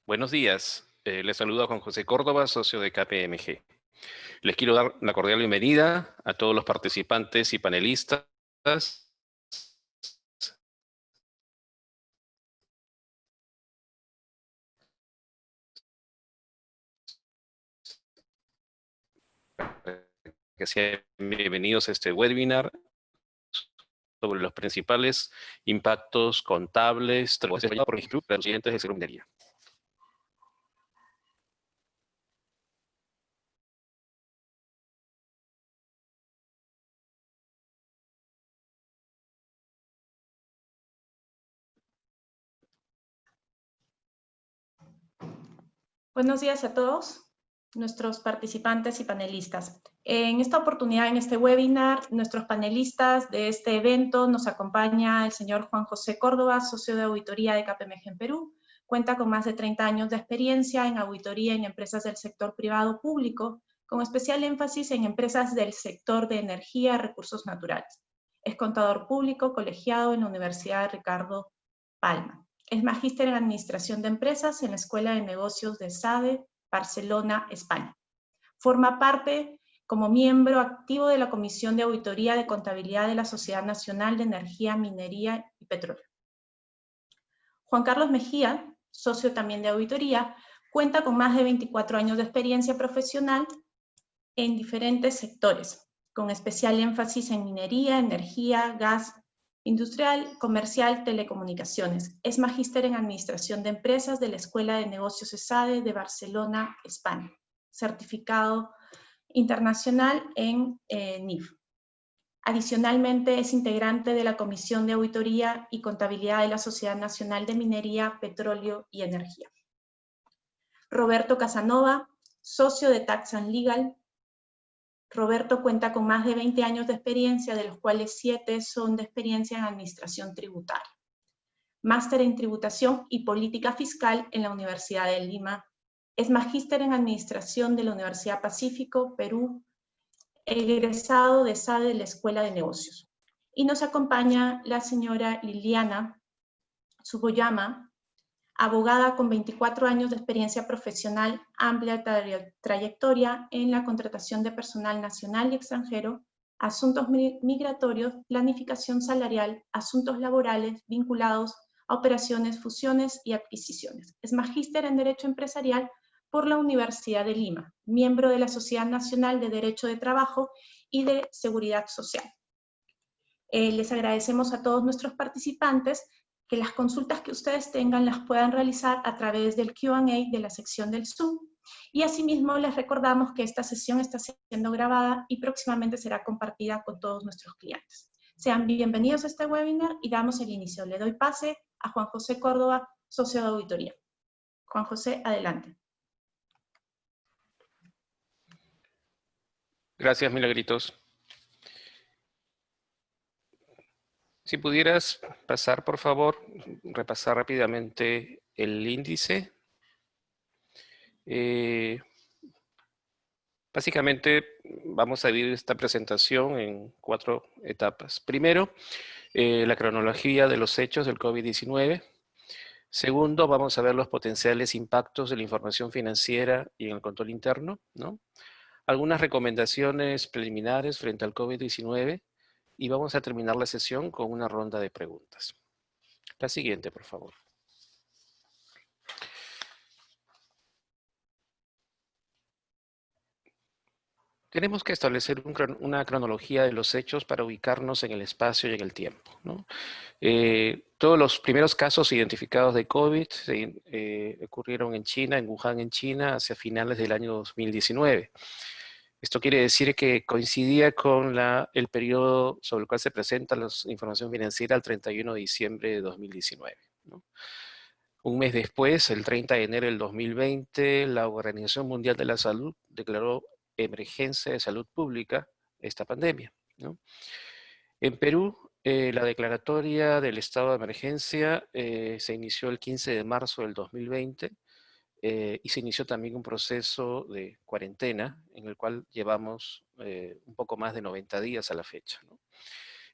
Buenos días. Les saluda Juan José Córdoba, socio de KPMG. Les quiero dar la cordial bienvenida a todos los participantes y panelistas que sean bienvenidos a este webinar sobre los principales impactos contables por el Instituto de los clientes de Seguro Minería. Buenos días a todos, nuestros participantes y panelistas. En esta oportunidad, en este webinar, nuestros panelistas de este evento nos acompaña el señor Juan José Córdoba, socio de auditoría de KPMG en Perú. Cuenta con más de 30 años de experiencia en auditoría en empresas del sector privado público, con especial énfasis en empresas del sector de energía y recursos naturales. Es contador público colegiado en la Universidad Ricardo Palma. Es magíster en Administración de Empresas en la Escuela de Negocios de SADE, Barcelona, España. Forma parte como miembro activo de la Comisión de Auditoría de Contabilidad de la Sociedad Nacional de Energía, Minería y Petróleo. Juan Carlos Mejía, socio también de auditoría, cuenta con más de 24 años de experiencia profesional en diferentes sectores, con especial énfasis en minería, energía, gas, industrial, comercial, telecomunicaciones. Es magíster en Administración de Empresas de la Escuela de Negocios ESADE de Barcelona, España. Certificado internacional en NIF. Adicionalmente, es integrante de la Comisión de Auditoría y Contabilidad de la Sociedad Nacional de Minería, Petróleo y Energía. Roberto Casanova, socio de Tax and Legal. Roberto cuenta con más de 20 años de experiencia, de los cuales 7 son de experiencia en administración tributaria. Máster en tributación y política fiscal en la Universidad de Lima. Es magíster en administración de la Universidad Pacífico, Perú, egresado de SADE de la Escuela de Negocios. Y nos acompaña la señora Liliana Tsuboyama, abogada con 24 años de experiencia profesional, amplia trayectoria en la contratación de personal nacional y extranjero, asuntos migratorios, planificación salarial, asuntos laborales vinculados a operaciones, fusiones y adquisiciones. Es magíster en Derecho Empresarial por la Universidad de Lima, miembro de la Sociedad Nacional de Derecho de Trabajo y de Seguridad Social. Les agradecemos a todos nuestros participantes que las consultas que ustedes tengan las puedan realizar a través del Q&A de la sección del Zoom. Y asimismo les recordamos que esta sesión está siendo grabada y próximamente será compartida con todos nuestros clientes. Sean bienvenidos a este webinar y damos el inicio. Le doy pase a Juan José Córdoba, socio de auditoría. Juan José, adelante. Gracias, Milagritos. Si pudieras pasar, por favor, repasar rápidamente el índice. Básicamente vamos a dividir esta presentación en 4 etapas. Primero, la cronología de los hechos del COVID-19. Segundo, vamos a ver los potenciales impactos de la información financiera y en el control interno, ¿no? Algunas recomendaciones preliminares frente al COVID-19 y vamos a terminar la sesión con una ronda de preguntas. La siguiente, por favor. Tenemos que establecer una cronología de los hechos para ubicarnos en el espacio y en el tiempo, ¿no? Todos los primeros casos identificados de COVID ocurrieron en China, en Wuhan, en China, hacia finales del año 2019. Esto quiere decir que coincidía con el periodo sobre el cual se presenta la información financiera el 31 de diciembre de 2019, ¿no? Un mes después, el 30 de enero del 2020, la Organización Mundial de la Salud declaró emergencia de salud pública esta pandemia, ¿no? En Perú, la declaratoria del estado de emergencia se inició el 15 de marzo del 2020 y se inició también un proceso de cuarentena en el cual llevamos un poco más de 90 días a la fecha, ¿no?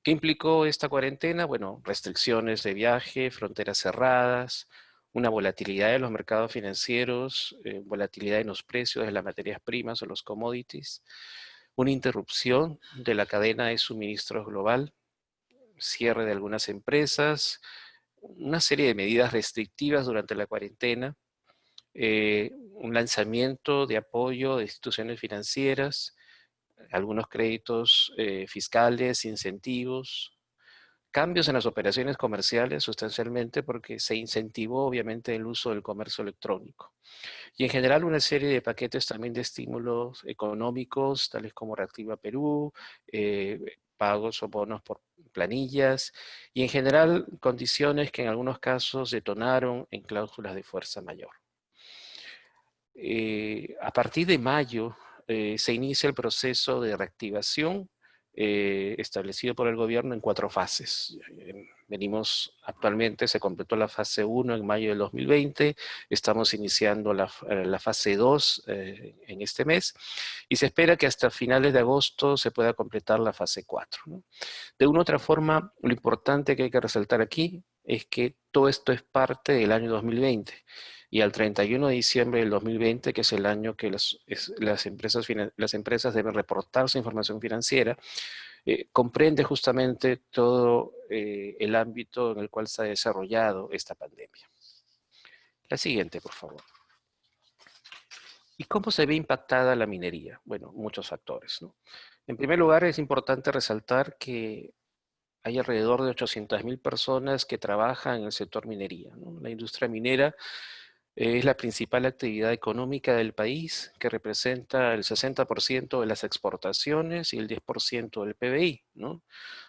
¿Qué implicó esta cuarentena? Bueno, restricciones de viaje, fronteras cerradas, una volatilidad de los mercados financieros, volatilidad en los precios de las materias primas o los commodities, una interrupción de la cadena de suministros global, cierre de algunas empresas, una serie de medidas restrictivas durante la cuarentena, un lanzamiento de apoyo de instituciones financieras, algunos créditos fiscales, incentivos, cambios en las operaciones comerciales sustancialmente porque se incentivó obviamente el uso del comercio electrónico. Y en general una serie de paquetes también de estímulos económicos, tales como Reactiva Perú, pagos o bonos por planillas, y en general condiciones que en algunos casos detonaron en cláusulas de fuerza mayor. A partir de mayo se inicia el proceso de reactivación establecido por el gobierno en 4 fases. Venimos actualmente, se completó la fase 1 en mayo del 2020, estamos iniciando la fase 2 en este mes y se espera que hasta finales de agosto se pueda completar la fase 4, ¿no? De una u otra forma, lo importante que hay que resaltar aquí es que todo esto es parte del año 2020 y al 31 de diciembre del 2020, que es el año que las empresas deben reportar su información financiera, comprende justamente todo el ámbito en el cual se ha desarrollado esta pandemia. La siguiente, por favor. ¿Y cómo se ve impactada la minería? Bueno, muchos factores, ¿no? En primer lugar, es importante resaltar que hay alrededor de 800.000 personas que trabajan en el sector minería, ¿no? La industria minera es la principal actividad económica del país, que representa el 60% de las exportaciones y el 10% del PBI, ¿no?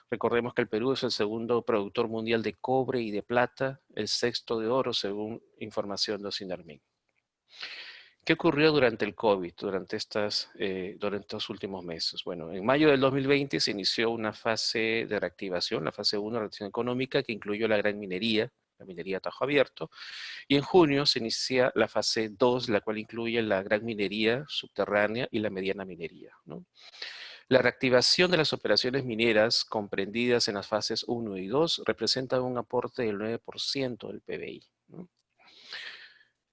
Recordemos que el Perú es el segundo productor mundial de cobre y de plata, el sexto de oro, según información de Sinarmin. ¿Qué ocurrió durante el COVID, durante estos últimos meses? Bueno, en mayo del 2020 se inició una fase de reactivación, la fase 1 de reactivación económica, que incluyó la gran minería, la minería a tajo abierto, y en junio se inicia la fase 2, la cual incluye la gran minería subterránea y la mediana minería, ¿no? La reactivación de las operaciones mineras comprendidas en las fases 1 y 2 representa un aporte del 9% del PBI, ¿no?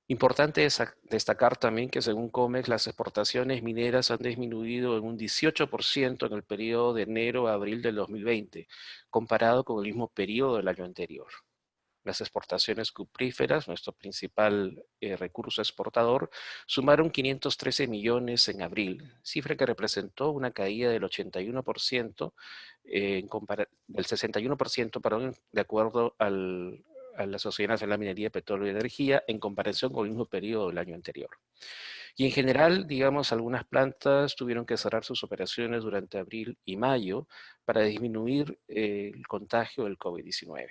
Importante es destacar también que según COMEX las exportaciones mineras han disminuido en un 18% en el periodo de enero a abril del 2020, comparado con el mismo periodo del año anterior. Las exportaciones cupríferas, nuestro principal recurso exportador, sumaron 513 millones en abril, cifra que representó una caída del 81%, del 61%, perdón, de acuerdo a la Sociedad Nacional de Minería, Petróleo y Energía, en comparación con el mismo periodo del año anterior. Y en general, digamos, algunas plantas tuvieron que cerrar sus operaciones durante abril y mayo para disminuir el contagio del COVID-19.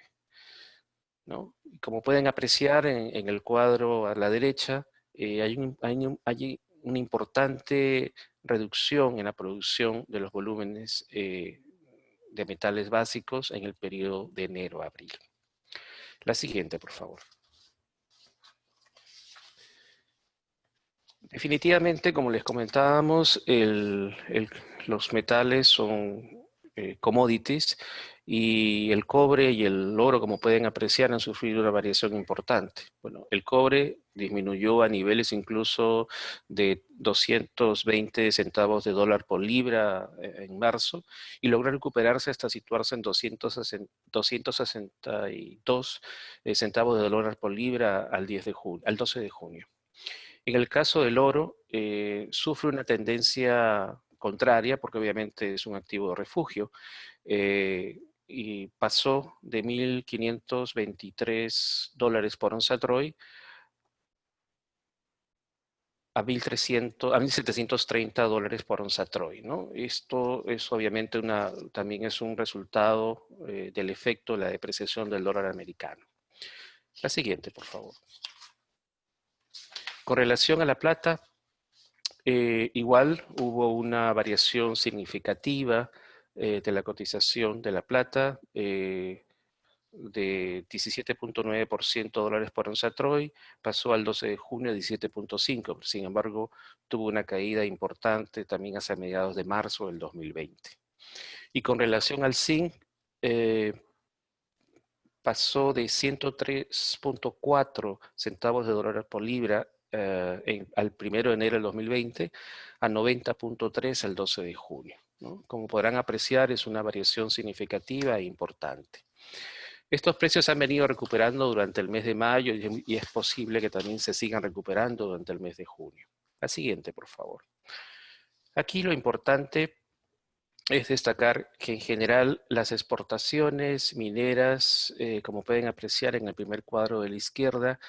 ¿No? Como pueden apreciar en el cuadro a la derecha, hay una importante reducción en la producción de los volúmenes de metales básicos en el periodo de enero a abril. La siguiente, por favor. Definitivamente, como les comentábamos, los metales son commodities y el cobre y el oro, como pueden apreciar, han sufrido una variación importante. Bueno, el cobre disminuyó a niveles incluso de 220 centavos de dólar por libra en marzo y logró recuperarse hasta situarse en 262 centavos de dólar por libra al 12 de junio. En el caso del oro, sufre una tendencia contraria, porque obviamente es un activo de refugio, y pasó de 1.523 dólares por onza Troy a 1.730 dólares por onza Troy, ¿no? Esto es obviamente también es un resultado del efecto de la depreciación del dólar americano. La siguiente, por favor. Con relación a la plata, igual hubo una variación significativa de la cotización de la plata, de 17.9% dólares por onza Troy, pasó al 12 de junio a 17.5%, sin embargo tuvo una caída importante también hacia mediados de marzo del 2020. Y con relación al zinc, pasó de 103.4 centavos de dólar por libra al 1 de enero del 2020 a 90.3 al 12 de junio, ¿no? Como podrán apreciar, es una variación significativa e importante. Estos precios han venido recuperando durante el mes de mayo y es posible que también se sigan recuperando durante el mes de junio. La siguiente, por favor. Aquí lo importante es destacar que en general las exportaciones mineras, como pueden apreciar en el primer cuadro de la izquierda,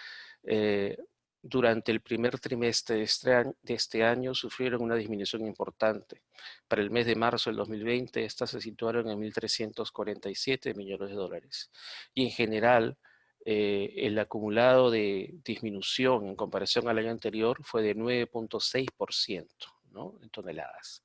durante el primer trimestre de este año sufrieron una disminución importante. Para el mes de marzo del 2020, estas se situaron en 1.347 millones de dólares. Y en general, el acumulado de disminución en comparación al año anterior fue de 9.6%, ¿no? En toneladas.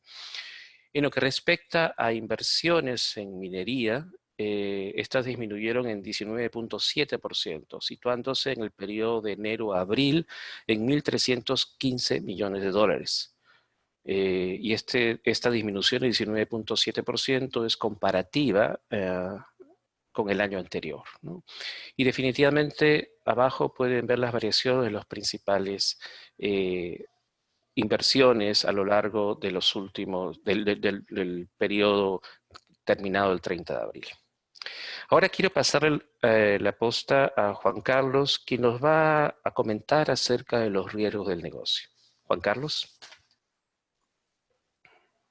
En lo que respecta a inversiones en minería, estas disminuyeron en 19.7%, situándose en el periodo de enero a abril en 1.315 millones de dólares. Y esta disminución de 19.7% es comparativa con el año anterior, ¿no? Y definitivamente abajo pueden ver las variaciones de los principales inversiones a lo largo de los últimos, del periodo terminado el 30 de abril. Ahora quiero pasar la posta a Juan Carlos, quien nos va a comentar acerca de los riesgos del negocio. Juan Carlos.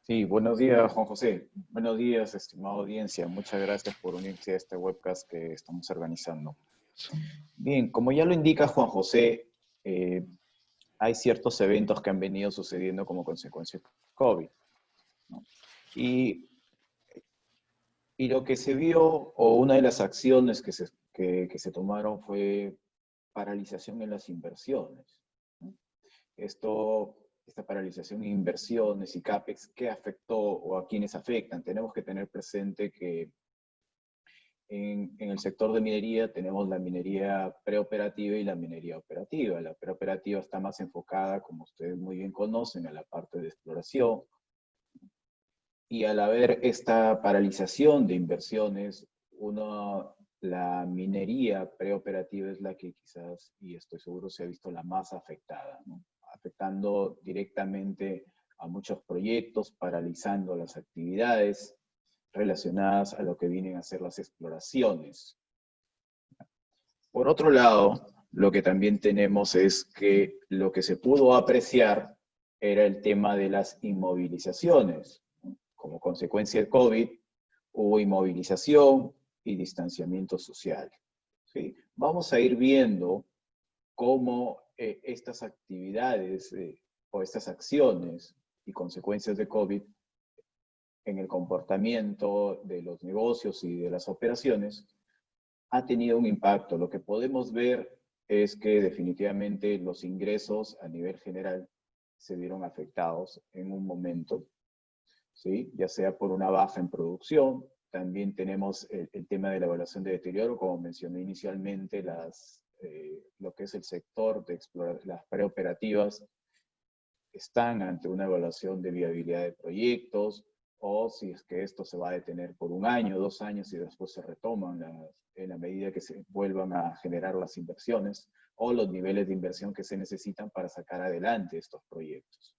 Sí, buenos días, Juan José. Buenos días, estimada audiencia. Muchas gracias por unirse a este webcast que estamos organizando. Bien, como ya lo indica Juan José, hay ciertos eventos que han venido sucediendo como consecuencia de COVID, ¿no? Y lo que se vio, o una de las acciones que se tomaron fue paralización en las inversiones, ¿no? Esta paralización en inversiones y CAPEX, ¿qué afectó o a quiénes afectan? Tenemos que tener presente que en el sector de minería tenemos la minería preoperativa y la minería operativa. La preoperativa está más enfocada, como ustedes muy bien conocen, a la parte de exploración. Y al haber esta paralización de inversiones, la minería preoperativa es la que quizás, y estoy seguro, se ha visto la más afectada, ¿no? Afectando directamente a muchos proyectos, paralizando las actividades relacionadas a lo que vienen a ser las exploraciones. Por otro lado, lo que también tenemos es que lo que se pudo apreciar era el tema de las inmovilizaciones. Como consecuencia del COVID, hubo inmovilización y distanciamiento social, ¿sí? Vamos a ir viendo cómo estas actividades o estas acciones y consecuencias de COVID en el comportamiento de los negocios y de las operaciones ha tenido un impacto. Lo que podemos ver es que definitivamente los ingresos a nivel general se vieron afectados en un momento, ¿sí? Ya sea por una baja en producción. También tenemos el tema de la evaluación de deterioro, como mencioné inicialmente, lo que es el sector de las preoperativas están ante una evaluación de viabilidad de proyectos, o si es que esto se va a detener por 1 año, 2 años y después se retoman en la medida que se vuelvan a generar las inversiones o los niveles de inversión que se necesitan para sacar adelante estos proyectos,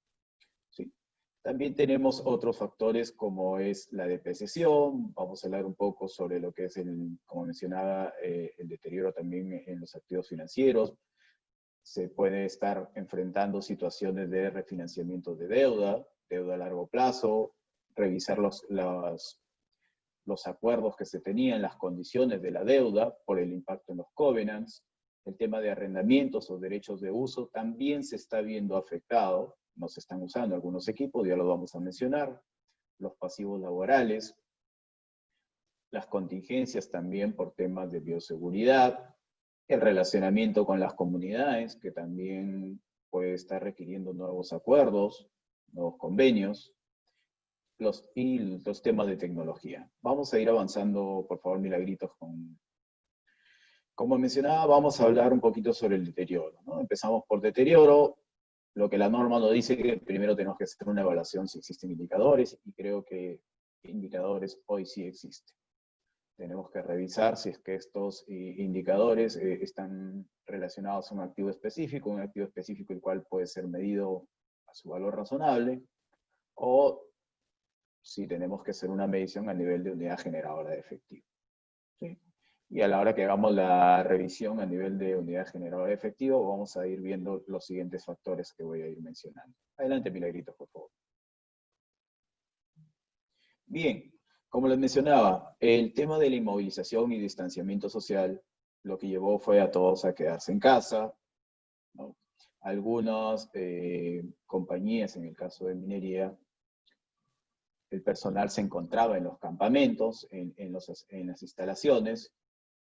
¿sí? También tenemos otros factores como es la depreciación. Vamos a hablar un poco sobre lo que es, como mencionaba, el deterioro también en los activos financieros. Se puede estar enfrentando situaciones de refinanciamiento de deuda a largo plazo, revisar los acuerdos que se tenían, las condiciones de la deuda por el impacto en los covenants. El tema de arrendamientos o derechos de uso también se está viendo afectado. No se están usando algunos equipos, ya lo vamos a mencionar. Los pasivos laborales, las contingencias también por temas de bioseguridad, el relacionamiento con las comunidades, que también puede estar requiriendo nuevos acuerdos, nuevos convenios, y los temas de tecnología. Vamos a ir avanzando, por favor, Milagritos. Como mencionaba, vamos a hablar un poquito sobre el deterioro, ¿no? Empezamos por deterioro. Lo que la norma nos dice que primero tenemos que hacer una evaluación si existen indicadores, y creo que indicadores hoy sí existen. Tenemos que revisar si es que estos indicadores están relacionados a un activo específico el cual puede ser medido a su valor razonable, o si tenemos que hacer una medición a nivel de unidad generadora de efectivo. ¿Sí? Y a la hora que hagamos la revisión a nivel de unidad generadora de efectivo, vamos a ir viendo los siguientes factores que voy a ir mencionando. Adelante, Milagritos, por favor. Bien, como les mencionaba, el tema de la inmovilización y distanciamiento social, lo que llevó fue a todos a quedarse en casa, ¿no? Algunas compañías, en el caso de minería, el personal se encontraba en los campamentos, en las instalaciones,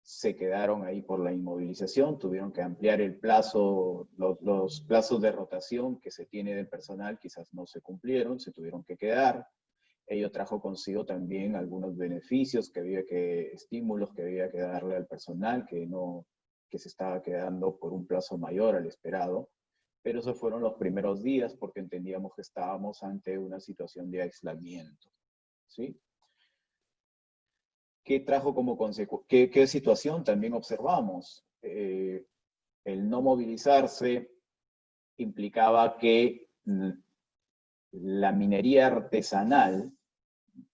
se quedaron ahí por la inmovilización, tuvieron que ampliar el plazo, los plazos de rotación que se tiene del personal quizás no se cumplieron, se tuvieron que quedar. Ello trajo consigo también algunos beneficios estímulos que había que darle al personal que se estaba quedando por un plazo mayor al esperado. Pero esos fueron los primeros días porque entendíamos que estábamos ante una situación de aislamiento, ¿sí? ¿Qué trajo como consecuencia? ¿Qué situación también observamos? El no movilizarse implicaba que la minería artesanal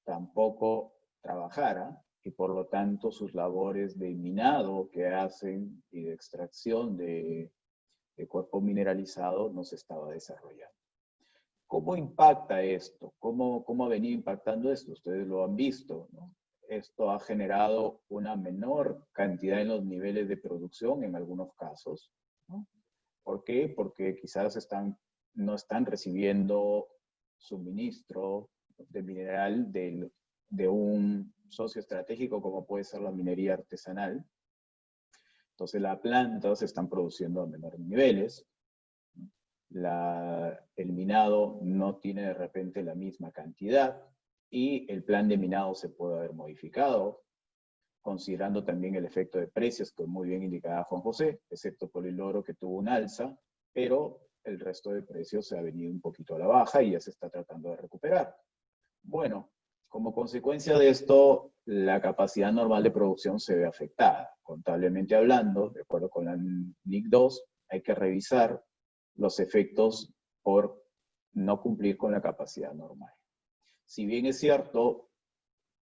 tampoco trabajara y por lo tanto sus labores de minado que hacen y de extracción de cuerpo mineralizado no se estaba desarrollando. ¿Cómo impacta esto? ¿Cómo ha venido impactando esto? Ustedes lo han visto, ¿no? Esto ha generado una menor cantidad en los niveles de producción en algunos casos, ¿no? ¿Por qué? Porque quizás no están recibiendo suministro de mineral de un socio estratégico como puede ser la minería artesanal. Entonces las plantas se están produciendo a menores niveles. El minado no tiene de repente la misma cantidad y el plan de minado se puede haber modificado, considerando también el efecto de precios, que muy bien indicaba Juan José, excepto por el oro que tuvo un alza, pero el resto de precios se ha venido un poquito a la baja y ya se está tratando de recuperar. Bueno, como consecuencia de esto, la capacidad normal de producción se ve afectada. Contablemente hablando, de acuerdo con la NIC 2, hay que revisar los efectos por no cumplir con la capacidad normal. Si bien es cierto,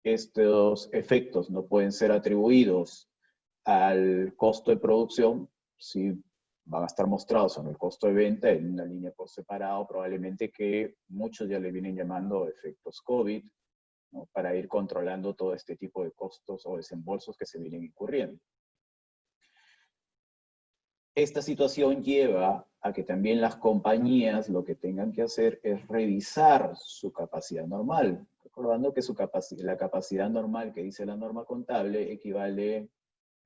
estos efectos no pueden ser atribuidos al costo de producción, sí van a estar mostrados en el costo de venta en una línea por separado, probablemente que muchos ya le vienen llamando efectos COVID, ¿no? Para ir controlando todo este tipo de costos o desembolsos que se vienen incurriendo. Esta situación lleva a que también las compañías lo que tengan que hacer es revisar su capacidad normal, recordando que la capacidad normal que dice la norma contable equivale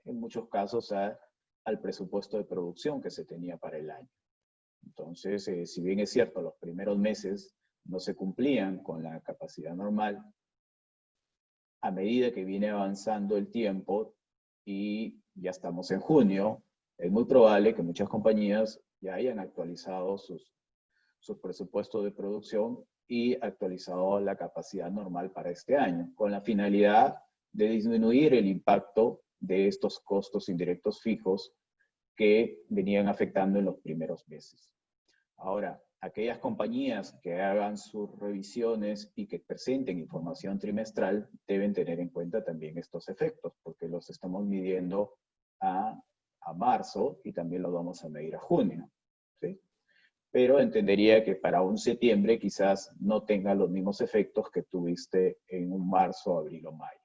en muchos casos al presupuesto de producción que se tenía para el año. Entonces, si bien es cierto, los primeros meses no se cumplían con la capacidad normal, a medida que viene avanzando el tiempo y ya estamos en junio, es muy probable que muchas compañías ya hayan actualizado sus presupuestos de producción y actualizado la capacidad normal para este año, con la finalidad de disminuir el impacto de estos costos indirectos fijos que venían afectando en los primeros meses. Ahora, aquellas compañías que hagan sus revisiones y que presenten información trimestral deben tener en cuenta también estos efectos, porque los estamos midiendo a marzo y también los vamos a medir a junio, ¿sí? Pero entendería que para un septiembre quizás no tenga los mismos efectos que tuviste en un marzo, abril o mayo,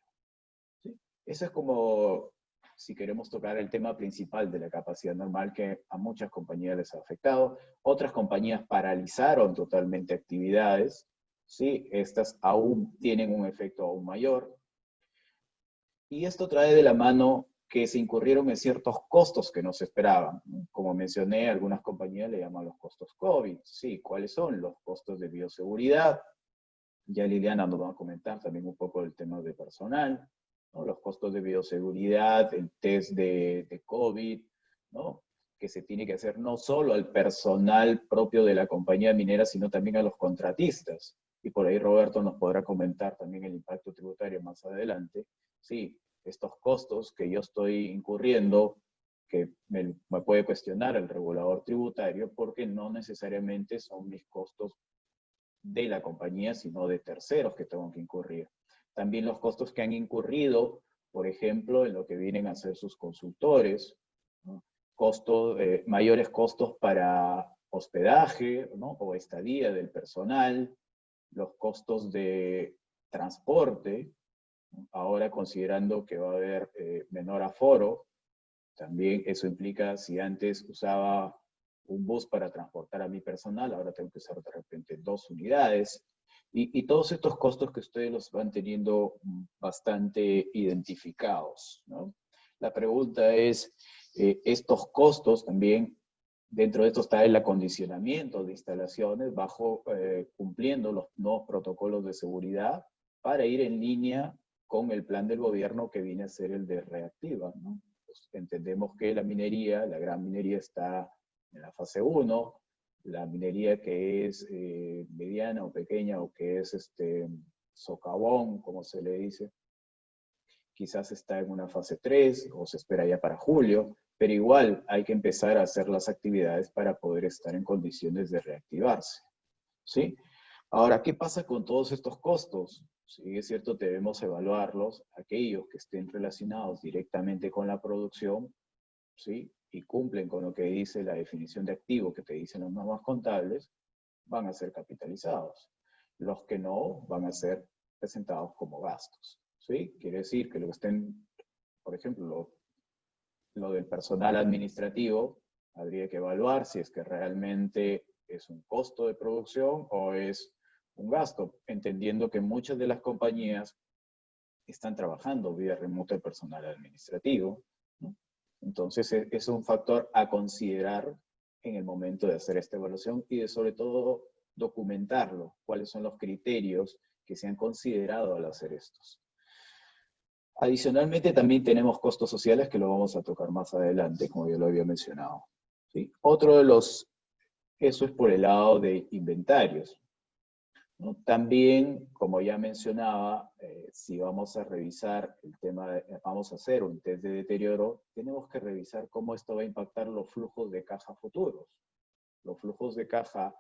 ¿sí? Eso es como, si queremos tocar el tema principal de la capacidad normal que a muchas compañías les ha afectado. Otras compañías paralizaron totalmente actividades, ¿sí? Estas aún tienen un efecto aún mayor. Y esto trae de la mano que se incurrieron en ciertos costos que no se esperaban. Como mencioné, algunas compañías le llaman los costos COVID. Sí, ¿cuáles son? Los costos de bioseguridad. Ya Liliana nos va a comentar también un poco del tema de personal, ¿no? Los costos de bioseguridad, el test de COVID, ¿no? Que se tiene que hacer no solo al personal propio de la compañía minera, sino también a los contratistas. Y por ahí Roberto nos podrá comentar también el impacto tributario más adelante. Sí, estos costos que yo estoy incurriendo, que me puede cuestionar el regulador tributario, porque no necesariamente son mis costos de la compañía, sino de terceros que tengo que incurrir. También los costos que han incurrido, por ejemplo, en lo que vienen a ser sus consultores, ¿no? Mayores costos para hospedaje, ¿no? O estadía del personal, los costos de transporte, ¿no? Ahora considerando que va a haber menor aforo, también eso implica, si antes usaba un bus para transportar a mi personal, ahora tengo que usar de repente 2 unidades. Y todos estos costos que ustedes los van teniendo bastante identificados, ¿no? La pregunta es, estos costos también, dentro de esto está el acondicionamiento de instalaciones, cumpliendo los nuevos protocolos de seguridad para ir en línea con el plan del gobierno que viene a ser el de Reactiva, ¿no? Pues entendemos que la minería, la gran minería, está en la fase 1, la minería que es mediana o pequeña, o que es socavón, como se le dice, quizás está en una fase 3 o se espera ya para julio, pero igual hay que empezar a hacer las actividades para poder estar en condiciones de reactivarse, ¿sí? Ahora, ¿qué pasa con todos estos costos? Sí, es cierto, debemos evaluarlos, aquellos que estén relacionados directamente con la producción, ¿sí? Y cumplen con lo que dice la definición de activo que te dicen las normas contables, van a ser capitalizados. Los que no van a ser presentados como gastos, ¿sí? Quiere decir que lo que estén, por ejemplo, lo del personal administrativo, habría que evaluar si es que realmente es un costo de producción o es un gasto, entendiendo que muchas de las compañías están trabajando vía remota el personal administrativo, ¿no? Entonces es un factor a considerar en el momento de hacer esta evaluación y de sobre todo documentarlo, cuáles son los criterios que se han considerado al hacer estos. Adicionalmente también tenemos costos sociales que lo vamos a tocar más adelante, como ya lo había mencionado, ¿sí? Otro de los, eso es por el lado de inventarios, ¿no? También, como ya mencionaba, si vamos a revisar el tema, vamos a hacer un test de deterioro, tenemos que revisar cómo esto va a impactar los flujos de caja futuros. Los flujos de caja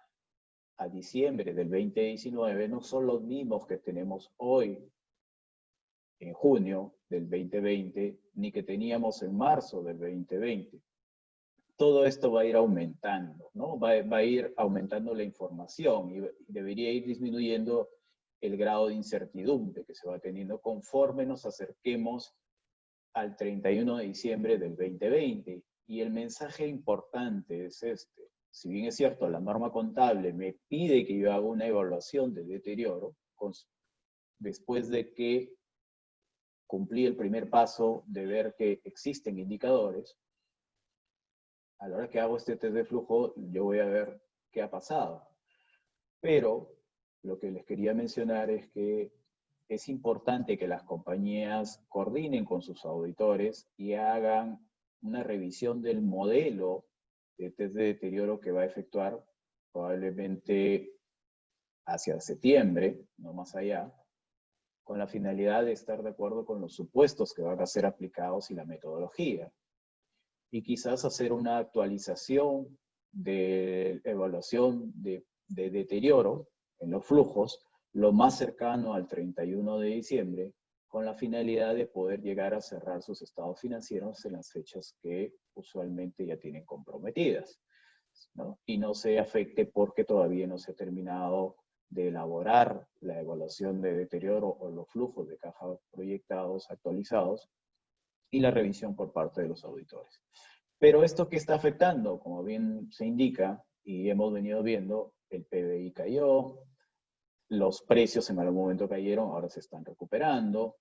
a diciembre del 2019 no son los mismos que tenemos hoy, en junio del 2020, ni que teníamos en marzo del 2020. Todo esto va a ir aumentando, ¿no? Va a ir aumentando la información y debería ir disminuyendo el grado de incertidumbre que se va teniendo conforme nos acerquemos al 31 de diciembre del 2020. Y el mensaje importante es este. Si bien es cierto, la norma contable me pide que yo haga una evaluación de deterioro, después de que cumplí el primer paso de ver que existen indicadores, a la hora que hago este test de flujo, yo voy a ver qué ha pasado. Pero lo que les quería mencionar es que es importante que las compañías coordinen con sus auditores y hagan una revisión del modelo de test de deterioro que va a efectuar probablemente hacia septiembre, no más allá, con la finalidad de estar de acuerdo con los supuestos que van a ser aplicados y la metodología. Y quizás hacer una actualización de evaluación de deterioro en los flujos lo más cercano al 31 de diciembre, con la finalidad de poder llegar a cerrar sus estados financieros en las fechas que usualmente ya tienen comprometidas, ¿no? Y no se afecte porque todavía no se ha terminado de elaborar la evaluación de deterioro o los flujos de caja proyectados, actualizados, y la revisión por parte de los auditores. Pero esto que está afectando, como bien se indica, y hemos venido viendo, el PBI cayó, los precios en algún momento cayeron, ahora se están recuperando,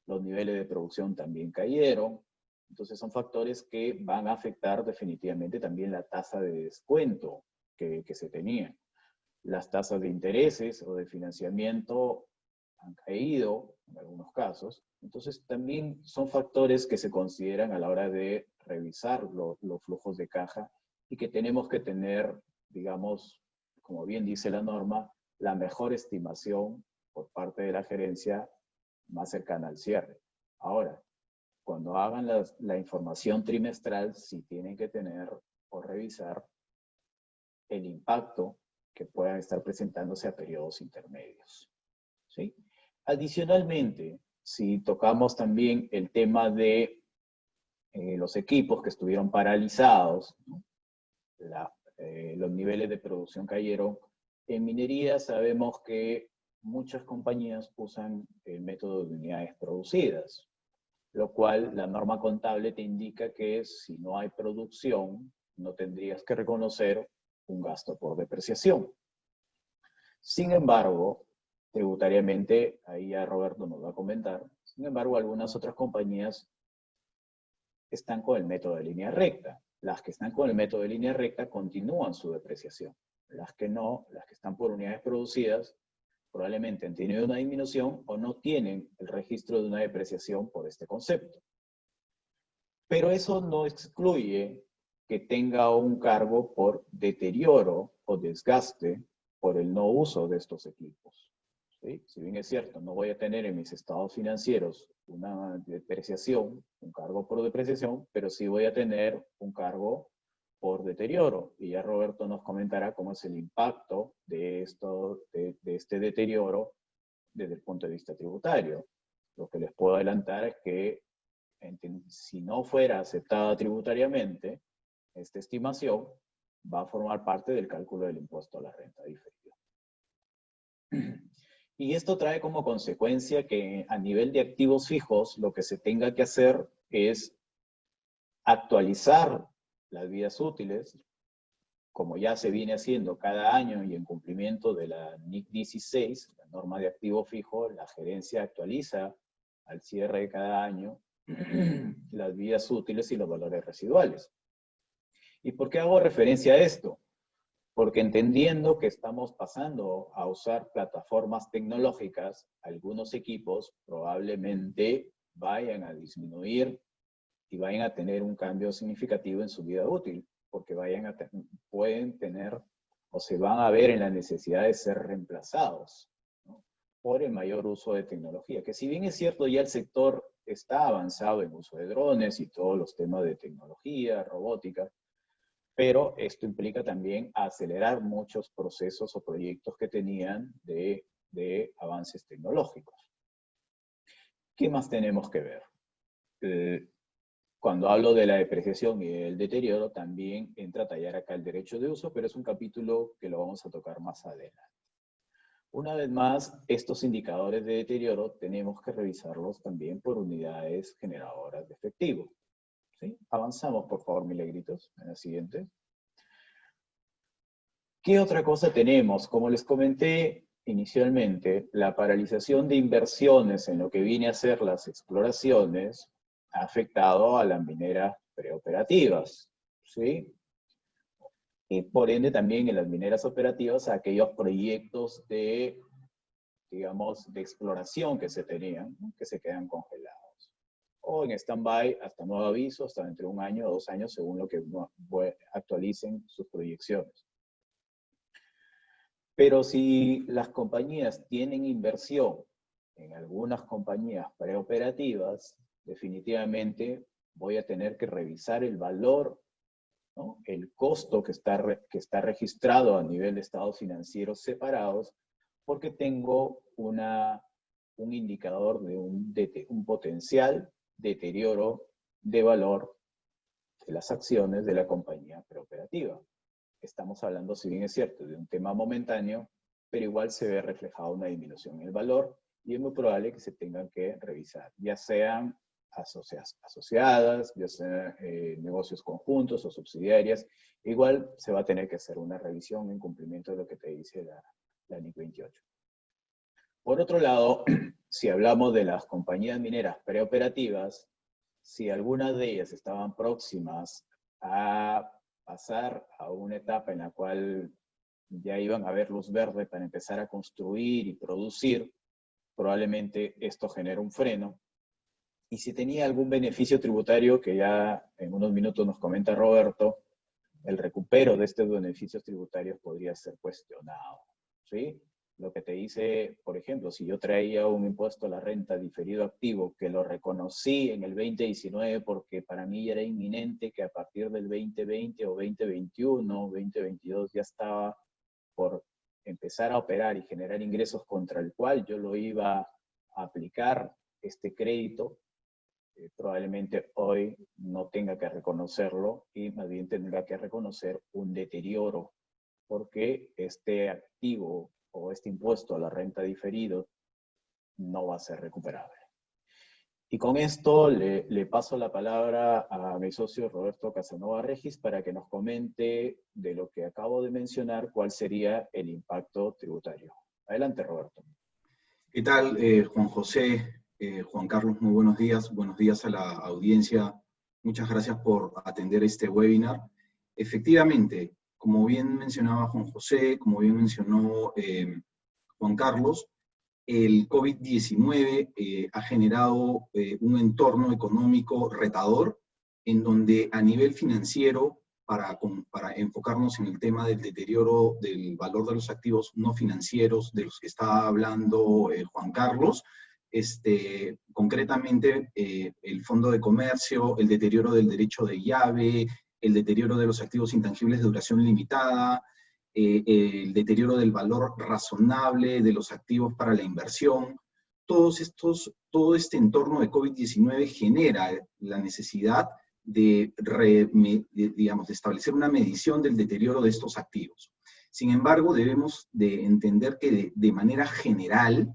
los niveles de producción también cayeron, entonces son factores que van a afectar definitivamente también la tasa de descuento que se tenía. Las tasas de intereses o de financiamiento han caído en algunos casos. Entonces también son factores que se consideran a la hora de revisar los flujos de caja y que tenemos que tener, digamos, como bien dice la norma, la mejor estimación por parte de la gerencia más cercana al cierre. Ahora, cuando hagan la información trimestral, sí tienen que tener o revisar el impacto que puedan estar presentándose a periodos intermedios, ¿sí? Adicionalmente, si tocamos también el tema de los equipos que estuvieron paralizados, ¿no? Los niveles de producción cayeron. En minería sabemos que muchas compañías usan el método de unidades producidas, lo cual la norma contable te indica que si no hay producción, no tendrías que reconocer un gasto por depreciación. Sin embargo, tributariamente, ahí ya Roberto nos va a comentar, sin embargo, algunas otras compañías están con el método de línea recta. Las que están con el método de línea recta continúan su depreciación. Las que no, las que están por unidades producidas, probablemente han tenido una disminución o no tienen el registro de una depreciación por este concepto. Pero eso no excluye que tenga un cargo por deterioro o desgaste por el no uso de estos equipos, ¿sí? Si bien es cierto, no voy a tener en mis estados financieros una depreciación, un cargo por depreciación, pero sí voy a tener un cargo por deterioro. Y ya Roberto nos comentará cómo es el impacto de este deterioro desde el punto de vista tributario. Lo que les puedo adelantar es que si no fuera aceptada tributariamente, esta estimación va a formar parte del cálculo del impuesto a la renta diferida. Y esto trae como consecuencia que a nivel de activos fijos, lo que se tenga que hacer es actualizar las vidas útiles, como ya se viene haciendo cada año y en cumplimiento de la NIC 16, la norma de activo fijo, la gerencia actualiza al cierre de cada año las vidas útiles y los valores residuales. ¿Y por qué hago referencia a esto? Porque entendiendo que estamos pasando a usar plataformas tecnológicas, algunos equipos probablemente vayan a disminuir y vayan a tener un cambio significativo en su vida útil, porque pueden tener o se van a ver en la necesidad de ser reemplazados, ¿no? Por el mayor uso de tecnología, que si bien es cierto ya el sector está avanzado en uso de drones y todos los temas de tecnología, robótica, pero esto implica también acelerar muchos procesos o proyectos que tenían de avances tecnológicos. ¿Qué más tenemos que ver? Cuando hablo de la depreciación y el deterioro, también entra a tallar acá el derecho de uso, pero es un capítulo que lo vamos a tocar más adelante. Una vez más, estos indicadores de deterioro tenemos que revisarlos también por unidades generadoras de efectivo, ¿sí? Avanzamos, por favor, Milagritos, en la siguiente. ¿Qué otra cosa tenemos? Como les comenté inicialmente, la paralización de inversiones en lo que viene a ser las exploraciones ha afectado a las mineras preoperativas, ¿sí? Y por ende también en las mineras operativas a aquellos proyectos de, digamos, de exploración que se tenían, ¿no? Que se quedan congelados. O en stand-by hasta nuevo aviso, hasta entre 1 año o 2 años, según lo que actualicen sus proyecciones. Pero si las compañías tienen inversión en algunas compañías preoperativas, definitivamente voy a tener que revisar el valor, ¿no? El costo que está registrado a nivel de estados financieros separados, porque tengo un indicador de un potencial deterioro de valor de las acciones de la compañía preoperativa. Estamos hablando, si bien es cierto, de un tema momentáneo, pero igual se ve reflejada una disminución en el valor y es muy probable que se tengan que revisar, ya sean asociadas, ya sean negocios conjuntos o subsidiarias. Igual se va a tener que hacer una revisión en cumplimiento de lo que te dice la NIC 28. Por otro lado, si hablamos de las compañías mineras preoperativas, si algunas de ellas estaban próximas a pasar a una etapa en la cual ya iban a ver luz verde para empezar a construir y producir, probablemente esto genera un freno. Y si tenía algún beneficio tributario, que ya en unos minutos nos comenta Roberto, el recupero de estos beneficios tributarios podría ser cuestionado, ¿sí? Lo que te dice, por ejemplo, si yo traía un impuesto a la renta diferido activo que lo reconocí en el 2019 porque para mí ya era inminente que a partir del 2020 o 2021, 2022 ya estaba por empezar a operar y generar ingresos contra el cual yo lo iba a aplicar este crédito, probablemente hoy no tenga que reconocerlo y más bien tendrá que reconocer un deterioro porque este activo o este impuesto a la renta diferido no va a ser recuperable. Y con esto le paso la palabra a mi socio Roberto Casanova Regis para que nos comente de lo que acabo de mencionar, cuál sería el impacto tributario. Adelante, Roberto. ¿Qué tal, Juan José? Juan Carlos, muy buenos días. Buenos días a la audiencia. Muchas gracias por atender este webinar. Efectivamente, como bien mencionaba Juan José, como bien mencionó Juan Carlos, el COVID-19 ha generado un entorno económico retador en donde a nivel financiero, para enfocarnos en el tema del deterioro del valor de los activos no financieros de los que está hablando Juan Carlos, concretamente el Fondo de Comercio, el deterioro del derecho de llave, el deterioro de los activos intangibles de duración limitada, el deterioro del valor razonable de los activos para la inversión. Todo este entorno de COVID-19 genera la necesidad de establecer una medición del deterioro de estos activos. Sin embargo, debemos de entender que de manera general,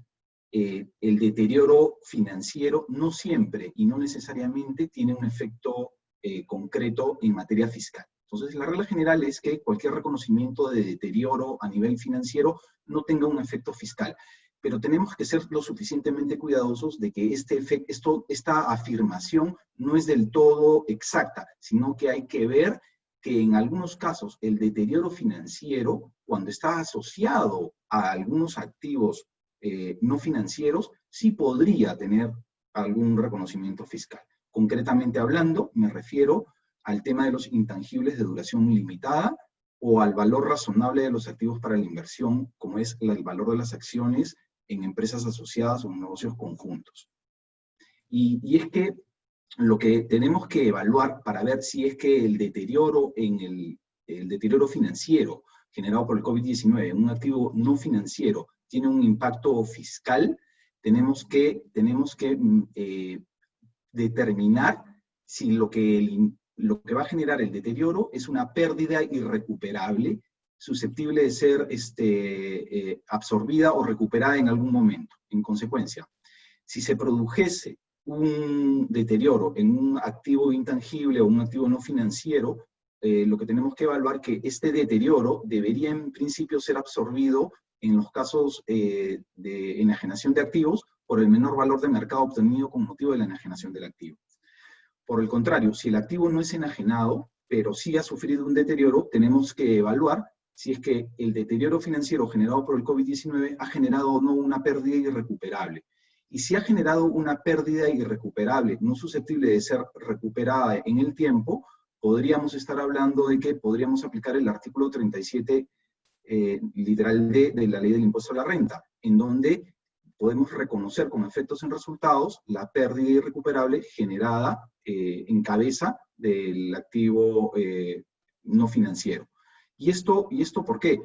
el deterioro financiero no siempre y no necesariamente tiene un efecto concreto en materia fiscal. Entonces, la regla general es que cualquier reconocimiento de deterioro a nivel financiero no tenga un efecto fiscal. Pero tenemos que ser lo suficientemente cuidadosos de que esta afirmación no es del todo exacta, sino que hay que ver que en algunos casos el deterioro financiero, cuando está asociado a algunos activos no financieros, sí podría tener algún reconocimiento fiscal. Concretamente hablando, me refiero al tema de los intangibles de duración limitada o al valor razonable de los activos para la inversión, como es el valor de las acciones en empresas asociadas o en negocios conjuntos. Y es que lo que tenemos que evaluar para ver si es que el deterioro el deterioro financiero generado por el COVID-19 en un activo no financiero tiene un impacto fiscal, tenemos que determinar si lo que va a generar el deterioro es una pérdida irrecuperable, susceptible de ser absorbida o recuperada en algún momento. En consecuencia, si se produjese un deterioro en un activo intangible o un activo no financiero, lo que tenemos que evaluar es que este deterioro debería en principio ser absorbido en los casos de enajenación de activos por el menor valor de mercado obtenido con motivo de la enajenación del activo. Por el contrario, si el activo no es enajenado, pero sí ha sufrido un deterioro, tenemos que evaluar si es que el deterioro financiero generado por el COVID-19 ha generado o no una pérdida irrecuperable. Y si ha generado una pérdida irrecuperable, no susceptible de ser recuperada en el tiempo, podríamos estar hablando de que podríamos aplicar el artículo 37, literal D, de la Ley del Impuesto a la Renta, en donde podemos reconocer como efectos en resultados la pérdida irrecuperable generada en cabeza del activo no financiero. ¿Y esto por qué?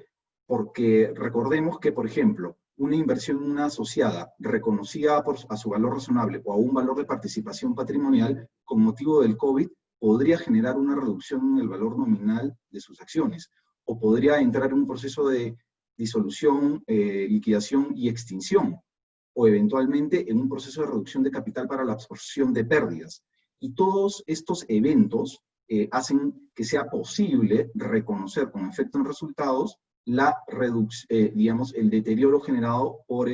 Porque recordemos que, por ejemplo, una inversión en una asociada reconocida a su valor razonable o a un valor de participación patrimonial con motivo del COVID podría generar una reducción en el valor nominal de sus acciones o podría entrar en un proceso de disolución, liquidación y extinción o eventualmente en un proceso de reducción de capital para la absorción de pérdidas. Y todos estos eventos hacen que sea posible reconocer con efecto en resultados el deterioro generado por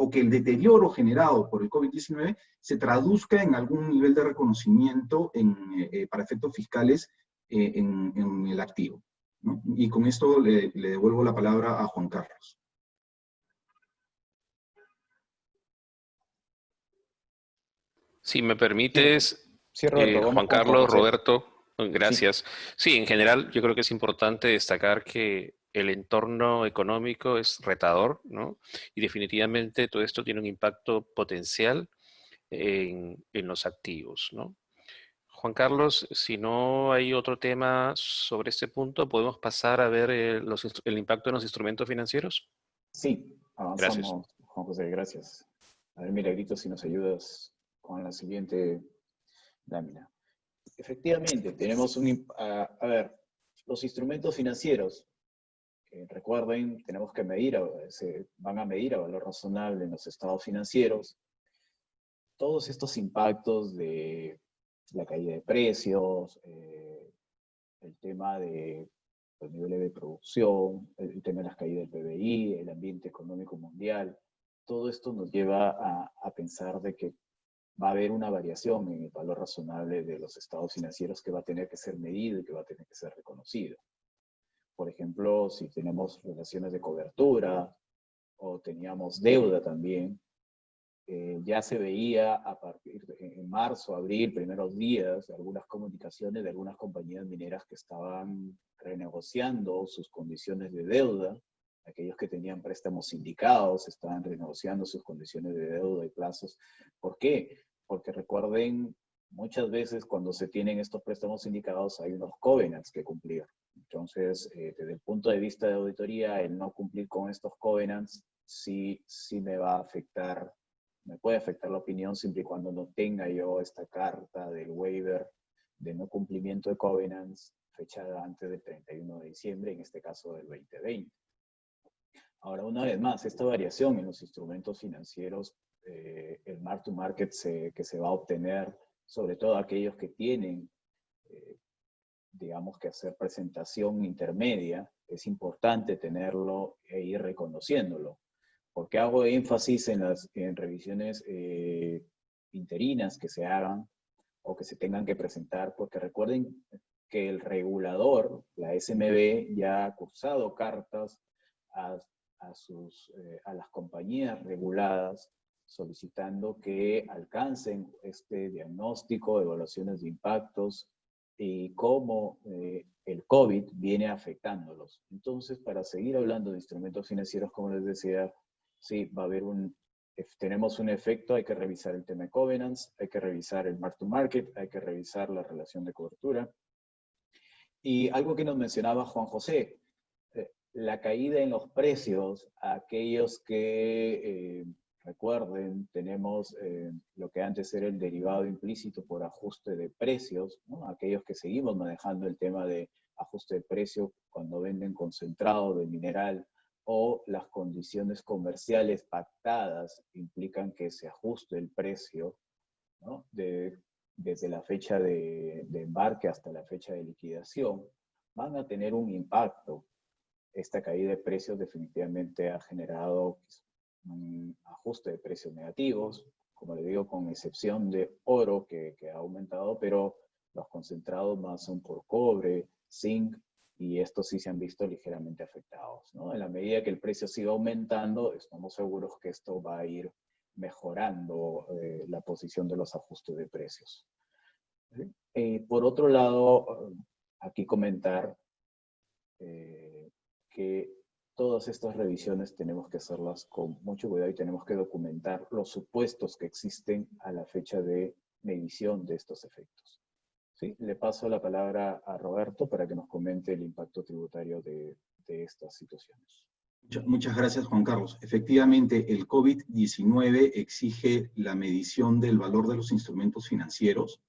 que el deterioro generado por el COVID-19 se traduzca en algún nivel de reconocimiento para efectos fiscales en el activo, ¿no? Y con esto le devuelvo la palabra a Juan Carlos. Si me permites, Sí, Roberto, vamos Juan con Carlos, José. Roberto, gracias. Sí, en general yo creo que es importante destacar que el entorno económico es retador, ¿no? Y definitivamente todo esto tiene un impacto potencial en los activos, ¿no? Juan Carlos, si no hay otro tema sobre este punto, podemos pasar a ver el impacto en los instrumentos financieros. Sí, Gracias. avanzamos, Juan José, gracias. A ver, Milagrito, si nos ayudas con la siguiente lámina. Efectivamente, tenemos a ver, los instrumentos financieros, recuerden, tenemos que medir, se van a medir a valor razonable en los estados financieros. Todos estos impactos de la caída de precios, el tema de los niveles de producción, el tema de las caídas del PBI, el ambiente económico mundial, todo esto nos lleva a pensar de que va a haber una variación en el valor razonable de los estados financieros que va a tener que ser medido y que va a tener que ser reconocido. Por ejemplo, si tenemos relaciones de cobertura o teníamos deuda también, ya se veía a partir de en marzo, abril, primeros días, algunas comunicaciones de algunas compañías mineras que estaban renegociando sus condiciones de deuda. Aquellos que tenían préstamos sindicados estaban renegociando sus condiciones de deuda y plazos. ¿Por qué? Porque recuerden, muchas veces cuando se tienen estos préstamos sindicados hay unos covenants que cumplir. Entonces, desde el punto de vista de auditoría, el no cumplir con estos covenants sí me va a afectar, me puede afectar la opinión siempre y cuando no tenga yo esta carta del waiver de no cumplimiento de covenants fechada antes del 31 de diciembre, en este caso del 2020. Ahora, una vez más, esta variación en los instrumentos financieros, el mark to market que se va a obtener, sobre todo aquellos que tienen, digamos que hacer presentación intermedia, es importante tenerlo e ir reconociéndolo. Porque hago énfasis en revisiones interinas que se hagan o que se tengan que presentar, porque recuerden que el regulador, la SMB, ya ha cursado cartas a las compañías reguladas solicitando que alcancen este diagnóstico, evaluaciones de impactos y cómo el COVID viene afectándolos. Entonces, para seguir hablando de instrumentos financieros, como les decía, sí, va a haber tenemos un efecto, hay que revisar el tema de covenants, hay que revisar el mark to market, hay que revisar la relación de cobertura. Y algo que nos mencionaba Juan José, la caída en los precios, aquellos que, recuerden, tenemos lo que antes era el derivado implícito por ajuste de precios, ¿no? Aquellos que seguimos manejando el tema de ajuste de precio cuando venden concentrado de mineral, o las condiciones comerciales pactadas implican que se ajuste el precio, ¿no? Desde la fecha de embarque hasta la fecha de liquidación, van a tener un impacto. Esta caída de precios definitivamente ha generado un ajuste de precios negativos, como le digo, con excepción de oro que ha aumentado, pero los concentrados más son por cobre, zinc, y estos sí se han visto ligeramente afectados, ¿no? En la medida que el precio siga aumentando, estamos seguros que esto va a ir mejorando la posición de los ajustes de precios. Por otro lado, aquí comentar que todas estas revisiones tenemos que hacerlas con mucho cuidado y tenemos que documentar los supuestos que existen a la fecha de medición de estos efectos. ¿Sí? Le paso la palabra a Roberto para que nos comente el impacto tributario de estas situaciones. Muchas gracias, Juan Carlos. Efectivamente, el COVID-19 exige la medición del valor de los instrumentos financieros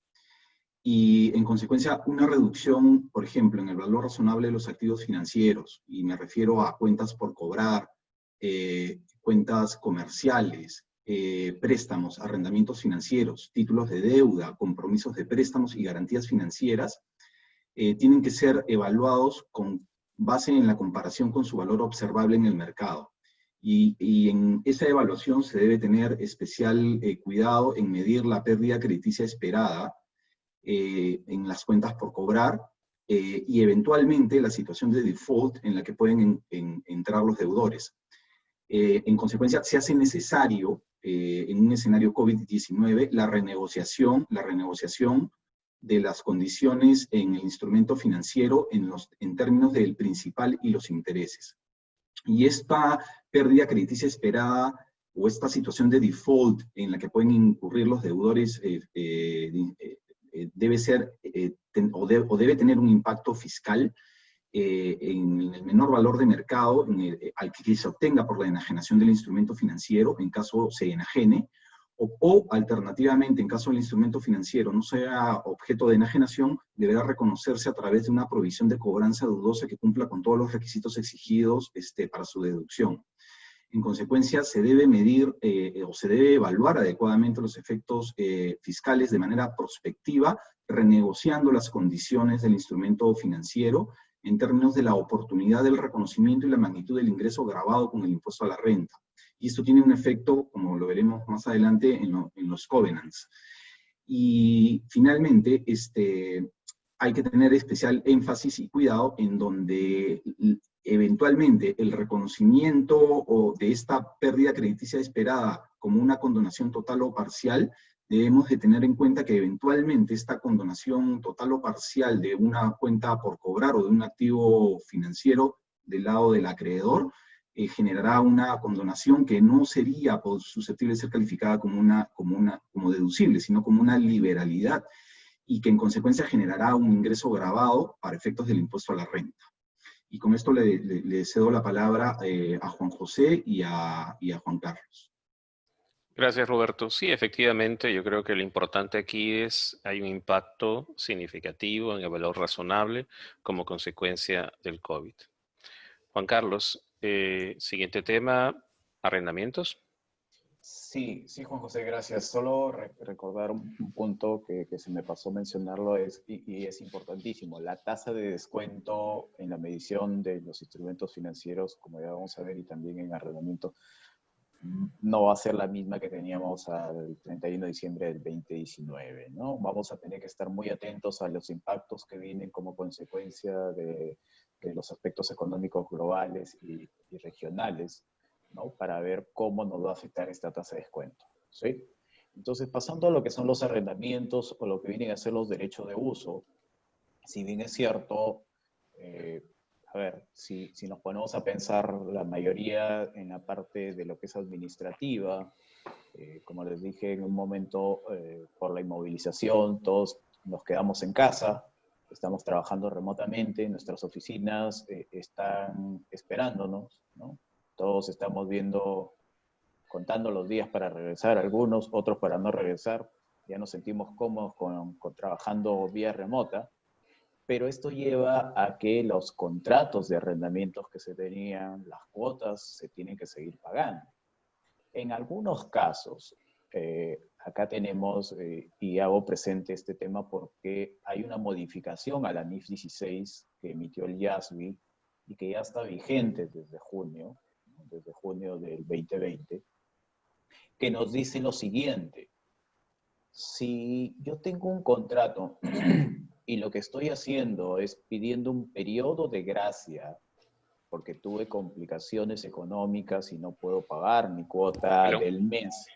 y, en consecuencia, una reducción, por ejemplo, en el valor razonable de los activos financieros, y me refiero a cuentas por cobrar, cuentas comerciales, préstamos, arrendamientos financieros, títulos de deuda, compromisos de préstamos y garantías financieras, tienen que ser evaluados con base en la comparación con su valor observable en el mercado. Y en esa evaluación se debe tener especial cuidado en medir la pérdida crediticia esperada en las cuentas por cobrar y eventualmente la situación de default en la que pueden entrar los deudores. En consecuencia, se hace necesario en un escenario COVID-19 la renegociación de las condiciones en el instrumento financiero en términos del principal y los intereses. Y esta pérdida crediticia esperada o esta situación de default en la que pueden incurrir los deudores debe tener un impacto fiscal en el menor valor de mercado al que se obtenga por la enajenación del instrumento financiero, en caso se enajene, o alternativamente, en caso del instrumento financiero no sea objeto de enajenación, deberá reconocerse a través de una provisión de cobranza dudosa que cumpla con todos los requisitos exigidos para su deducción. En consecuencia, se debe medir o se debe evaluar adecuadamente los efectos fiscales de manera prospectiva, renegociando las condiciones del instrumento financiero en términos de la oportunidad del reconocimiento y la magnitud del ingreso gravado con el impuesto a la renta. Y esto tiene un efecto, como lo veremos más adelante, en los covenants. Y finalmente, hay que tener especial énfasis y cuidado en donde eventualmente el reconocimiento de esta pérdida crediticia esperada como una condonación total o parcial, debemos de tener en cuenta que eventualmente esta condonación total o parcial de una cuenta por cobrar o de un activo financiero del lado del acreedor generará una condonación que no sería susceptible de ser calificada como deducible, sino como una liberalidad, y que en consecuencia generará un ingreso gravado para efectos del impuesto a la renta. Y con esto le cedo la palabra a Juan José y a Juan Carlos. Gracias, Roberto. Sí, efectivamente, yo creo que lo importante aquí es, hay un impacto significativo en el valor razonable como consecuencia del COVID. Juan Carlos, siguiente tema, arrendamientos. Sí, sí, Juan José, gracias. Solo recordar un punto que se me pasó mencionarlo y es importantísimo. La tasa de descuento en la medición de los instrumentos financieros, como ya vamos a ver, y también en arrendamiento, no va a ser la misma que teníamos al 31 de diciembre del 2019, ¿no? Vamos a tener que estar muy atentos a los impactos que vienen como consecuencia de los aspectos económicos globales y regionales, ¿no? Para ver cómo nos va a afectar esta tasa de descuento, ¿sí? Entonces, pasando a lo que son los arrendamientos o lo que vienen a ser los derechos de uso, si bien es cierto, a ver, si nos ponemos a pensar la mayoría en la parte de lo que es administrativa, como les dije en un momento, por la inmovilización, todos nos quedamos en casa, estamos trabajando remotamente, nuestras oficinas están esperándonos, ¿no? Todos estamos contando los días para regresar, algunos, otros para no regresar. Ya nos sentimos cómodos con trabajando vía remota, pero esto lleva a que los contratos de arrendamientos que se tenían, las cuotas, se tienen que seguir pagando. En algunos casos, acá tenemos, y hago presente este tema porque hay una modificación a la NIF 16 que emitió el IASB y que ya está vigente desde junio del 2020, que nos dice lo siguiente: si yo tengo un contrato y lo que estoy haciendo es pidiendo un periodo de gracia porque tuve complicaciones económicas y no puedo pagar mi cuota ¿Aló? del mes,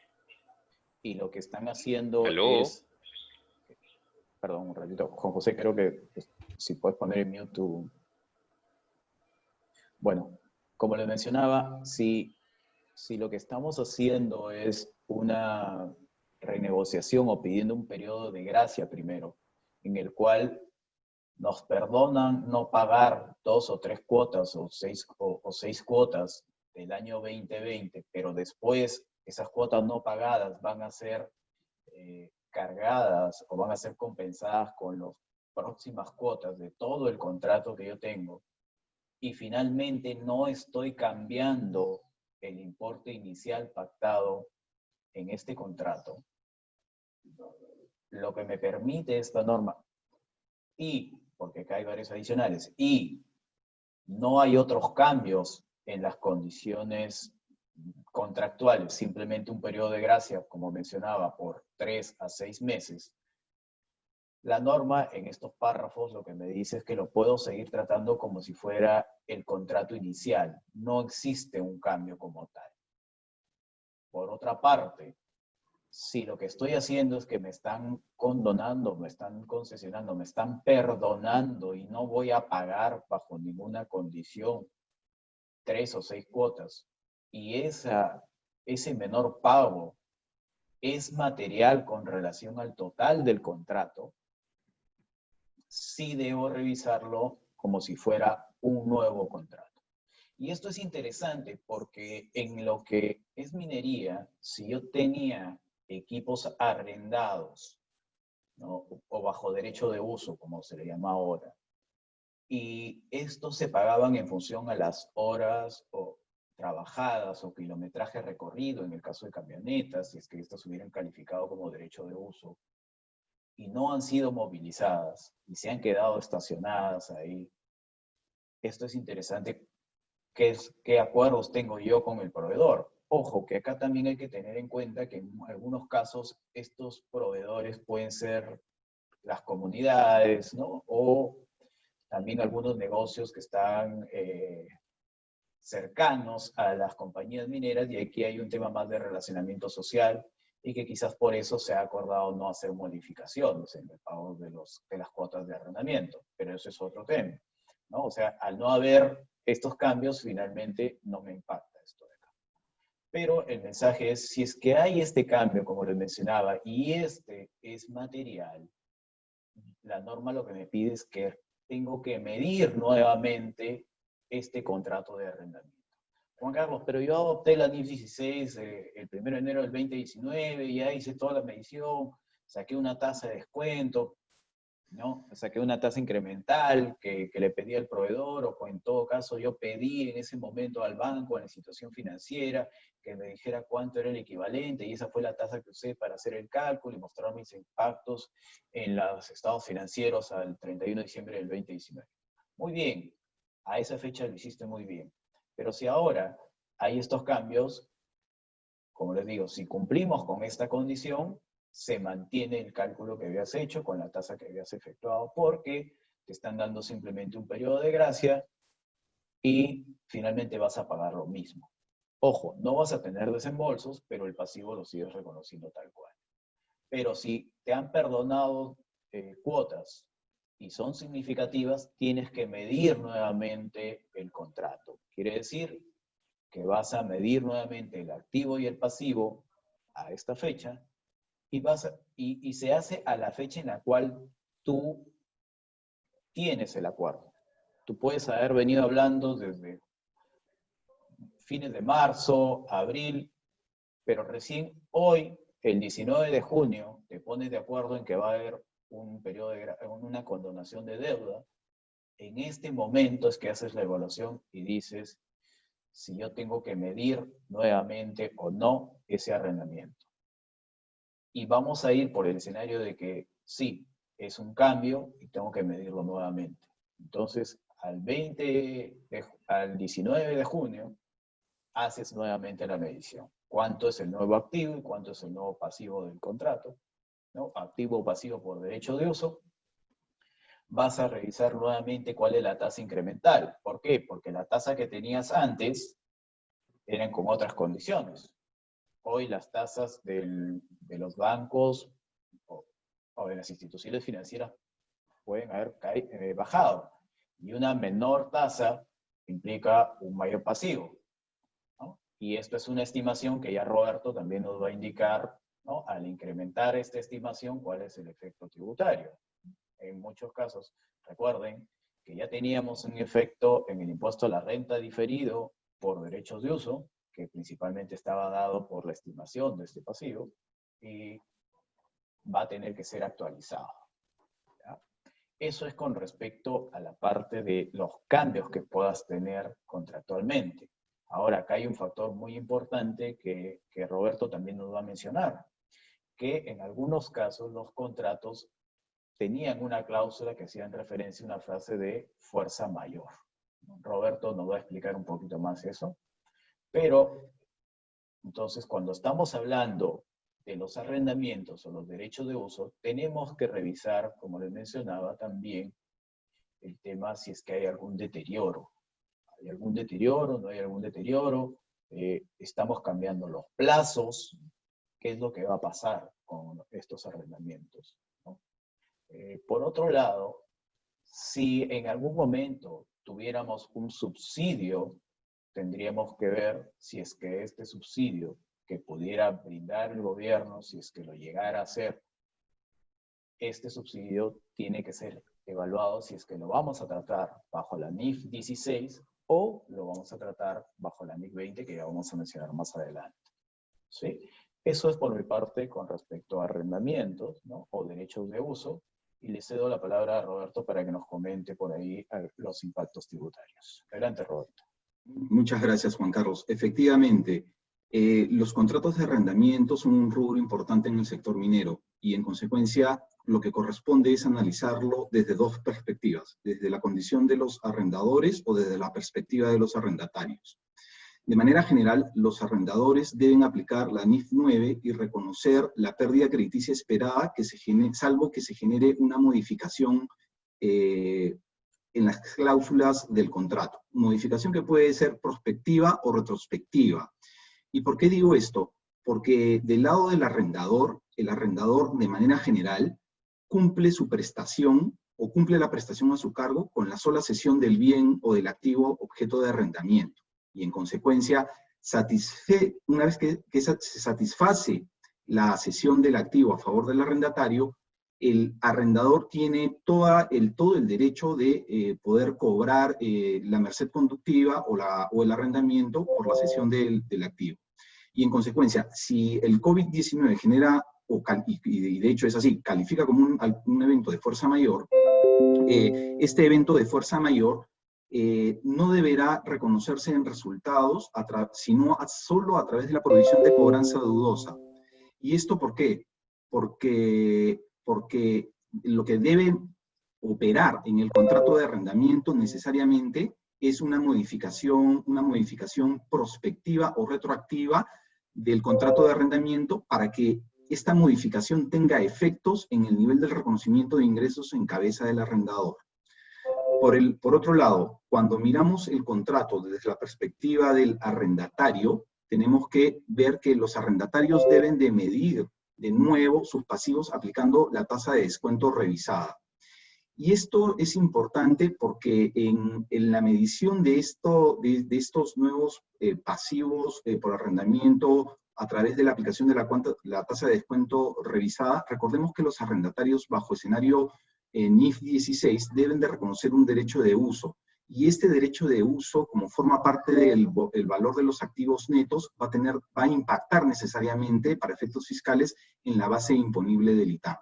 y lo que están haciendo ¿Aló? es... Perdón, un ratito. Juan José, creo que si puedes poner en mute tu... Bueno, como les mencionaba, si lo que estamos haciendo es una renegociación o pidiendo un periodo de gracia primero, en el cual nos perdonan no pagar 2 o 3 cuotas o 6 cuotas del año 2020, pero después esas cuotas no pagadas van a ser cargadas o van a ser compensadas con las próximas cuotas de todo el contrato que yo tengo, y finalmente no estoy cambiando el importe inicial pactado en este contrato, lo que me permite esta norma, y porque acá hay varios adicionales, y no hay otros cambios en las condiciones contractuales, simplemente un periodo de gracia, como mencionaba, por 3 a 6 meses, la norma en estos párrafos lo que me dice es que lo puedo seguir tratando como si fuera el contrato inicial. No existe un cambio como tal. Por otra parte, si lo que estoy haciendo es que me están condonando, me están concesionando, me están perdonando y no voy a pagar bajo ninguna condición 3 o 6 cuotas, y ese menor pago es material con relación al total del contrato, sí debo revisarlo como si fuera un nuevo contrato. Y esto es interesante porque en lo que es minería, si yo tenía equipos arrendados, ¿no? O bajo derecho de uso, como se le llama ahora, y estos se pagaban en función a las horas o trabajadas o kilometraje recorrido, en el caso de camionetas, si es que estas hubieran calificado como derecho de uso, y no han sido movilizadas y se han quedado estacionadas ahí. Esto es interesante. ¿Qué acuerdos tengo yo con el proveedor? Ojo, que acá también hay que tener en cuenta que en algunos casos estos proveedores pueden ser las comunidades, ¿no? O también algunos negocios que están cercanos a las compañías mineras, y aquí hay un tema más de relacionamiento social y que quizás por eso se ha acordado no hacer modificaciones en el pago de las cuotas de arrendamiento, pero eso es otro tema, ¿no? O sea, al no haber estos cambios, finalmente no me impacta esto de acá. Pero el mensaje es, si es que hay este cambio, como les mencionaba, y este es material, la norma lo que me pide es que tengo que medir nuevamente este contrato de arrendamiento. Juan Carlos, pero yo adopté la NIF 16 el 1 de enero del 2019, ya hice toda la medición, saqué una tasa de descuento, ¿no? Saqué una tasa incremental que le pedí al proveedor, o en todo caso yo pedí en ese momento al banco, a la institución financiera, que me dijera cuánto era el equivalente, y esa fue la tasa que usé para hacer el cálculo y mostrar mis impactos en los estados financieros al 31 de diciembre del 2019. Muy bien, a esa fecha lo hiciste muy bien. Pero si ahora hay estos cambios, como les digo, si cumplimos con esta condición, se mantiene el cálculo que habías hecho con la tasa que habías efectuado, porque te están dando simplemente un periodo de gracia y finalmente vas a pagar lo mismo. Ojo, no vas a tener desembolsos, pero el pasivo lo sigues reconociendo tal cual. Pero si te han perdonado cuotas y son significativas, tienes que medir nuevamente el contrato. Quiere decir que vas a medir nuevamente el activo y el pasivo a esta fecha, y se hace a la fecha en la cual tú tienes el acuerdo. Tú puedes haber venido hablando desde fines de marzo, abril, pero recién hoy, el 19 de junio, te pones de acuerdo en que va a haber un periodo una condonación de deuda. En este momento es que haces la evaluación y dices si yo tengo que medir nuevamente o no ese arrendamiento. Y vamos a ir por el escenario de que sí, es un cambio y tengo que medirlo nuevamente. Entonces, al 19 de junio, haces nuevamente la medición. ¿Cuánto es el nuevo activo y cuánto es el nuevo pasivo del contrato? ¿No? Activo o pasivo por derecho de uso. Vas a revisar nuevamente cuál es la tasa incremental. ¿Por qué? Porque la tasa que tenías antes eran con otras condiciones. Hoy las tasas de los bancos o de las instituciones financieras pueden haber bajado. Y una menor tasa implica un mayor pasivo, ¿no? Y esto es una estimación que ya Roberto también nos va a indicar, ¿no? Al incrementar esta estimación, cuál es el efecto tributario. En muchos casos, recuerden que ya teníamos un efecto en el impuesto a la renta diferido por derechos de uso, que principalmente estaba dado por la estimación de este pasivo, y va a tener que ser actualizado. ¿Ya? Eso es con respecto a la parte de los cambios que puedas tener contractualmente. Ahora, acá hay un factor muy importante que Roberto también nos va a mencionar, que en algunos casos los contratos tenían una cláusula que hacía en referencia a una frase de fuerza mayor. Roberto nos va a explicar un poquito más eso. Pero, entonces, cuando estamos hablando de los arrendamientos o los derechos de uso, tenemos que revisar, como les mencionaba también, el tema si es que hay algún deterioro. ¿Hay algún deterioro? ¿No hay algún deterioro? Estamos cambiando los plazos qué es lo que va a pasar con estos arrendamientos, ¿no? Por otro lado, si en algún momento tuviéramos un subsidio, tendríamos que ver si es que este subsidio que pudiera brindar el gobierno, si es que lo llegara a hacer, este subsidio tiene que ser evaluado si es que lo vamos a tratar bajo la NIF 16 o lo vamos a tratar bajo la NIF 20, que ya vamos a mencionar más adelante, ¿sí? Eso es por mi parte con respecto a arrendamientos, ¿no? O derechos de uso. Y le cedo la palabra a Roberto para que nos comente por ahí los impactos tributarios. Adelante, Roberto. Muchas gracias, Juan Carlos. Efectivamente, los contratos de arrendamiento son un rubro importante en el sector minero y, en consecuencia, lo que corresponde es analizarlo desde dos perspectivas, desde la condición de los arrendadores o desde la perspectiva de los arrendatarios. De manera general, los arrendadores deben aplicar la NIF 9 y reconocer la pérdida crediticia esperada, salvo que se genere una modificación en las cláusulas del contrato. Modificación que puede ser prospectiva o retrospectiva. ¿Y por qué digo esto? Porque del lado del arrendador, el arrendador de manera general cumple su prestación o cumple la prestación a su cargo con la sola cesión del bien o del activo objeto de arrendamiento. Y en consecuencia, una vez que se satisface la cesión del activo a favor del arrendatario, el arrendador tiene todo el derecho de poder cobrar la merced conductiva o el arrendamiento por la cesión del activo. Y en consecuencia, si el COVID-19 genera, y de hecho es así, califica como un evento de fuerza mayor, este evento de fuerza mayor no deberá reconocerse en resultados, sino solo a través de la provisión de cobranza dudosa. ¿Y esto por qué? Porque lo que debe operar en el contrato de arrendamiento necesariamente es una modificación prospectiva o retroactiva del contrato de arrendamiento para que esta modificación tenga efectos en el nivel del reconocimiento de ingresos en cabeza del arrendador. Por otro lado, cuando miramos el contrato desde la perspectiva del arrendatario, tenemos que ver que los arrendatarios deben de medir de nuevo sus pasivos aplicando la tasa de descuento revisada. Y esto es importante porque en la medición de estos nuevos pasivos por arrendamiento a través de la aplicación de la tasa de descuento revisada, recordemos que los arrendatarios bajo escenario NIF 16 deben de reconocer un derecho de uso. Y este derecho de uso, como forma parte del valor de los activos netos, va a impactar necesariamente para efectos fiscales en la base imponible del ITAM.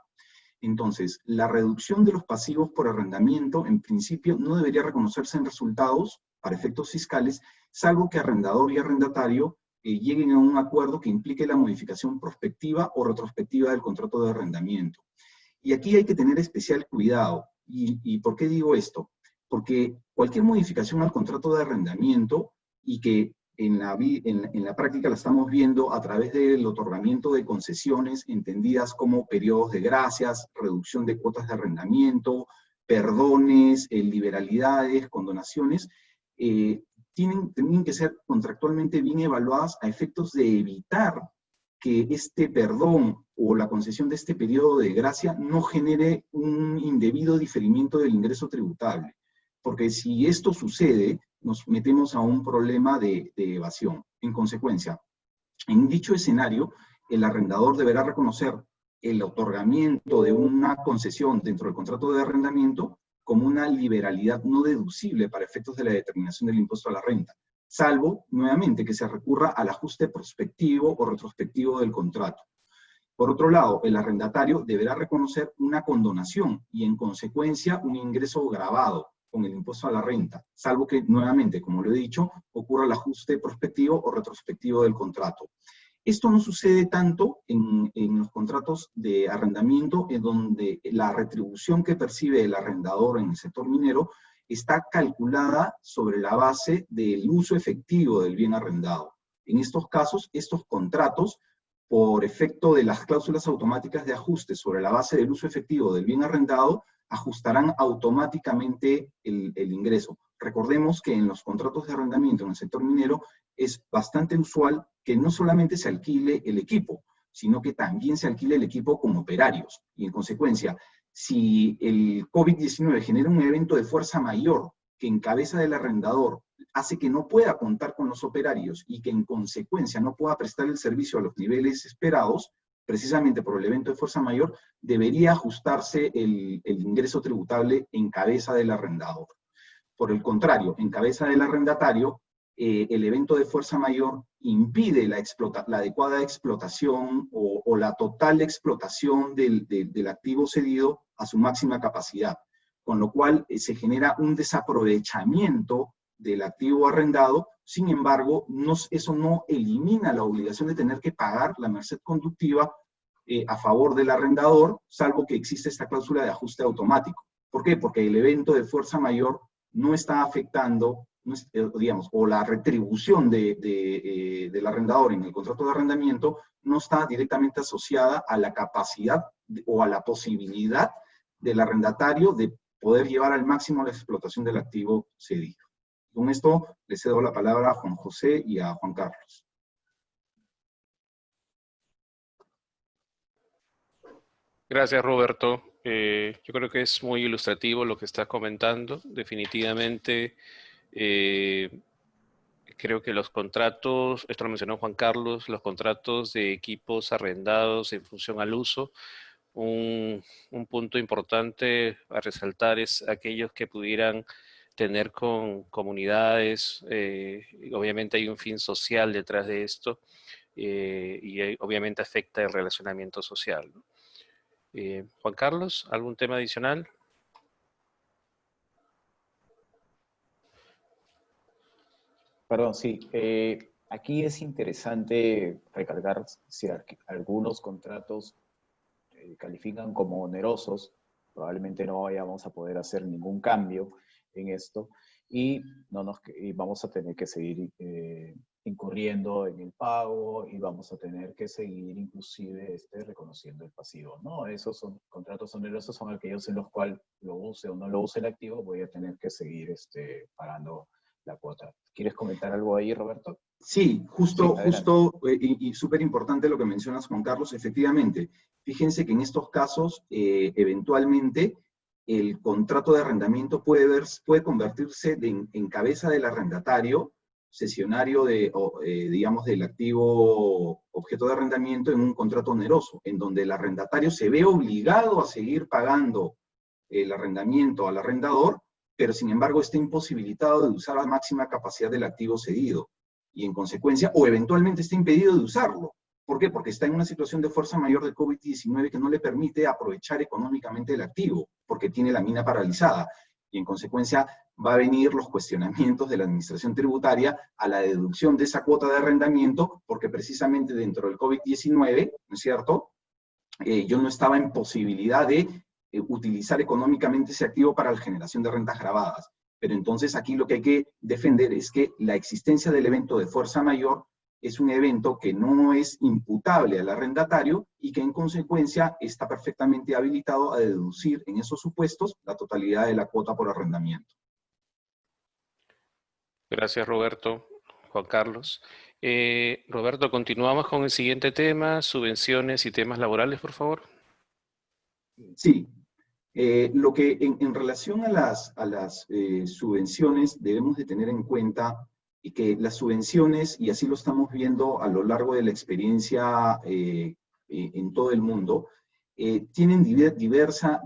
Entonces, la reducción de los pasivos por arrendamiento, en principio, no debería reconocerse en resultados para efectos fiscales, salvo que arrendador y arrendatario lleguen a un acuerdo que implique la modificación prospectiva o retrospectiva del contrato de arrendamiento. Y aquí hay que tener especial cuidado. ¿Y por qué digo esto? Porque cualquier modificación al contrato de arrendamiento, y que en la práctica la estamos viendo a través del otorgamiento de concesiones entendidas como periodos de gracias, reducción de cuotas de arrendamiento, perdones, liberalidades, condonaciones, tienen que ser contractualmente bien evaluadas a efectos de evitar que este perdón o la concesión de este periodo de gracia no genere un indebido diferimiento del ingreso tributable. Porque si esto sucede, nos metemos a un problema de evasión. En consecuencia, en dicho escenario, el arrendador deberá reconocer el otorgamiento de una concesión dentro del contrato de arrendamiento como una liberalidad no deducible para efectos de la determinación del impuesto a la renta, salvo, nuevamente, que se recurra al ajuste prospectivo o retrospectivo del contrato. Por otro lado, el arrendatario deberá reconocer una condonación y, en consecuencia, un ingreso gravado con el impuesto a la renta, salvo que, nuevamente, como lo he dicho, ocurra el ajuste prospectivo o retrospectivo del contrato. Esto no sucede tanto en los contratos de arrendamiento, en donde la retribución que percibe el arrendador en el sector minero está calculada sobre la base del uso efectivo del bien arrendado. En estos casos, estos contratos, por efecto de las cláusulas automáticas de ajuste sobre la base del uso efectivo del bien arrendado, ajustarán automáticamente el ingreso. Recordemos que en los contratos de arrendamiento en el sector minero es bastante usual que no solamente se alquile el equipo, sino que también se alquile el equipo con operarios. Y en consecuencia, si el COVID-19 genera un evento de fuerza mayor que en cabeza del arrendador hace que no pueda contar con los operarios y que en consecuencia no pueda prestar el servicio a los niveles esperados, precisamente por el evento de fuerza mayor, debería ajustarse el ingreso tributable en cabeza del arrendador. Por el contrario, en cabeza del arrendatario, el evento de fuerza mayor impide la adecuada explotación o la total explotación del activo cedido a su máxima capacidad, con lo cual se genera un desaprovechamiento del activo arrendado. Sin embargo, eso no elimina la obligación de tener que pagar la merced conductiva a favor del arrendador, salvo que existe esta cláusula de ajuste automático. ¿Por qué? Porque el evento de fuerza mayor no está afectando, digamos, o la retribución del arrendador en el contrato de arrendamiento no está directamente asociada a la capacidad o a la posibilidad del arrendatario de poder llevar al máximo la explotación del activo cedido. Con esto le cedo la palabra a Juan José y a Juan Carlos. Gracias, Roberto. Yo creo que es muy ilustrativo lo que estás comentando. Definitivamente, creo que los contratos, esto lo mencionó Juan Carlos, los contratos de equipos arrendados en función al uso, un punto importante a resaltar es aquellos que pudieran tener con comunidades, obviamente hay un fin social detrás de esto, y obviamente afecta el relacionamiento social, ¿no? Juan Carlos, ¿algún tema adicional? Perdón, sí. Aquí es interesante recalcar si algunos contratos califican como onerosos, probablemente no vayamos a poder hacer ningún cambio en esto y vamos a tener que seguir incurriendo en el pago y vamos a tener que seguir inclusive reconociendo el pasivo, ¿no? Esos son contratos onerosos, son aquellos en los cuales lo use o no lo use el activo, voy a tener que seguir pagando la cuota. ¿Quieres comentar algo ahí, Roberto? Sí, justo, y súper importante lo que mencionas, Juan Carlos, efectivamente. Fíjense que en estos casos, eventualmente, el contrato de arrendamiento puede convertirse en cabeza del arrendatario, cesionario digamos, del activo objeto de arrendamiento en un contrato oneroso, en donde el arrendatario se ve obligado a seguir pagando el arrendamiento al arrendador, pero sin embargo está imposibilitado de usar la máxima capacidad del activo cedido. Y en consecuencia, o eventualmente está impedido de usarlo. ¿Por qué? Porque está en una situación de fuerza mayor de COVID-19 que no le permite aprovechar económicamente el activo, porque tiene la mina paralizada. Y en consecuencia va a venir los cuestionamientos de la administración tributaria a la deducción de esa cuota de arrendamiento, porque precisamente dentro del COVID-19, ¿no es cierto?, yo no estaba en posibilidad de utilizar económicamente ese activo para la generación de rentas gravadas. Pero entonces aquí lo que hay que defender es que la existencia del evento de fuerza mayor es un evento que no es imputable al arrendatario y que en consecuencia está perfectamente habilitado a deducir en esos supuestos la totalidad de la cuota por arrendamiento. Gracias, Roberto. Juan Carlos. Roberto, continuamos con el siguiente tema, subvenciones y temas laborales, por favor. Sí. Lo que en relación a las subvenciones debemos de tener en cuenta y que las subvenciones, y así lo estamos viendo a lo largo de la experiencia en todo el mundo, tienen diversa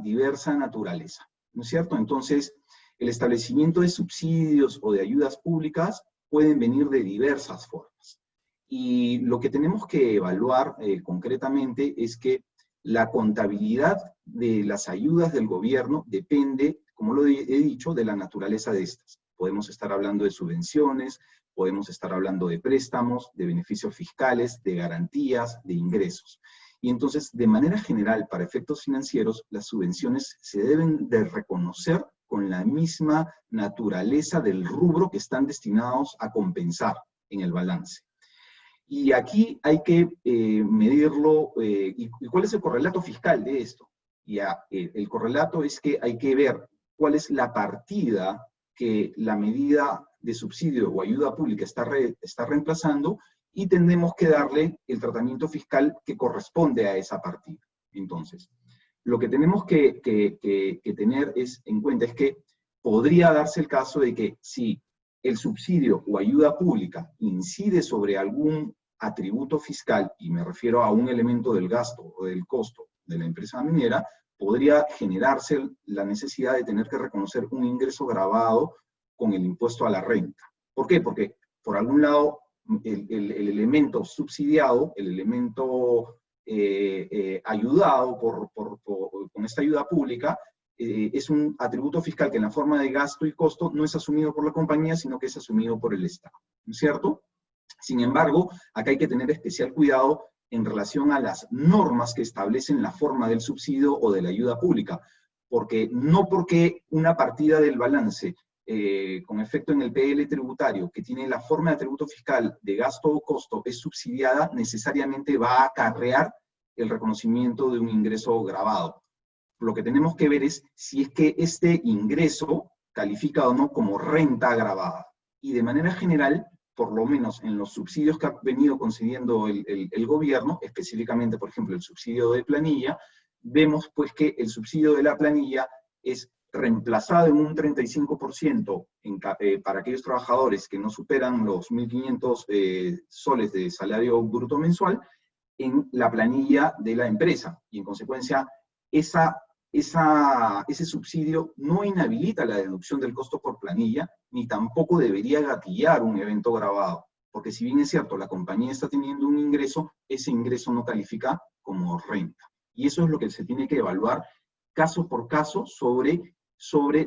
naturaleza, ¿no es cierto? Entonces, el establecimiento de subsidios o de ayudas públicas pueden venir de diversas formas. Y lo que tenemos que evaluar concretamente es que la contabilidad de las ayudas del gobierno depende, como lo he dicho, de la naturaleza de estas. Podemos estar hablando de subvenciones, podemos estar hablando de préstamos, de beneficios fiscales, de garantías, de ingresos. Y entonces, de manera general, para efectos financieros, las subvenciones se deben de reconocer con la misma naturaleza del rubro que están destinados a compensar en el balance. Y aquí hay que medirlo, ¿y cuál es el correlato fiscal de esto? El correlato es que hay que ver cuál es la partida que la medida de subsidio o ayuda pública está reemplazando y tendremos que darle el tratamiento fiscal que corresponde a esa partida. Entonces, lo que tenemos que tener en cuenta es que podría darse el caso de que si el subsidio o ayuda pública incide sobre algún atributo fiscal, y me refiero a un elemento del gasto o del costo de la empresa minera, podría generarse la necesidad de tener que reconocer un ingreso gravado con el impuesto a la renta. ¿Por qué? Porque, por algún lado, el elemento subsidiado, el elemento ayudado con esta ayuda pública, es un atributo fiscal que en la forma de gasto y costo no es asumido por la compañía, sino que es asumido por el Estado, ¿no es cierto? Sin embargo, acá hay que tener especial cuidado en relación a las normas que establecen la forma del subsidio o de la ayuda pública, porque no porque una partida del balance con efecto en el PL tributario, que tiene la forma de atributo fiscal de gasto o costo, es subsidiada, necesariamente va a acarrear el reconocimiento de un ingreso gravado. Lo que tenemos que ver es si es que este ingreso califica o no como renta agravada. Y de manera general, por lo menos en los subsidios que ha venido concediendo el gobierno, específicamente, por ejemplo, el subsidio de planilla, vemos pues que el subsidio de la planilla es reemplazado en un 35% para aquellos trabajadores que no superan los 1.500 soles de salario bruto mensual en la planilla de la empresa. Y en consecuencia, ese subsidio no inhabilita la deducción del costo por planilla, ni tampoco debería gatillar un evento gravado. Porque si bien es cierto, la compañía está teniendo un ingreso, ese ingreso no califica como renta. Y eso es lo que se tiene que evaluar caso por caso sobre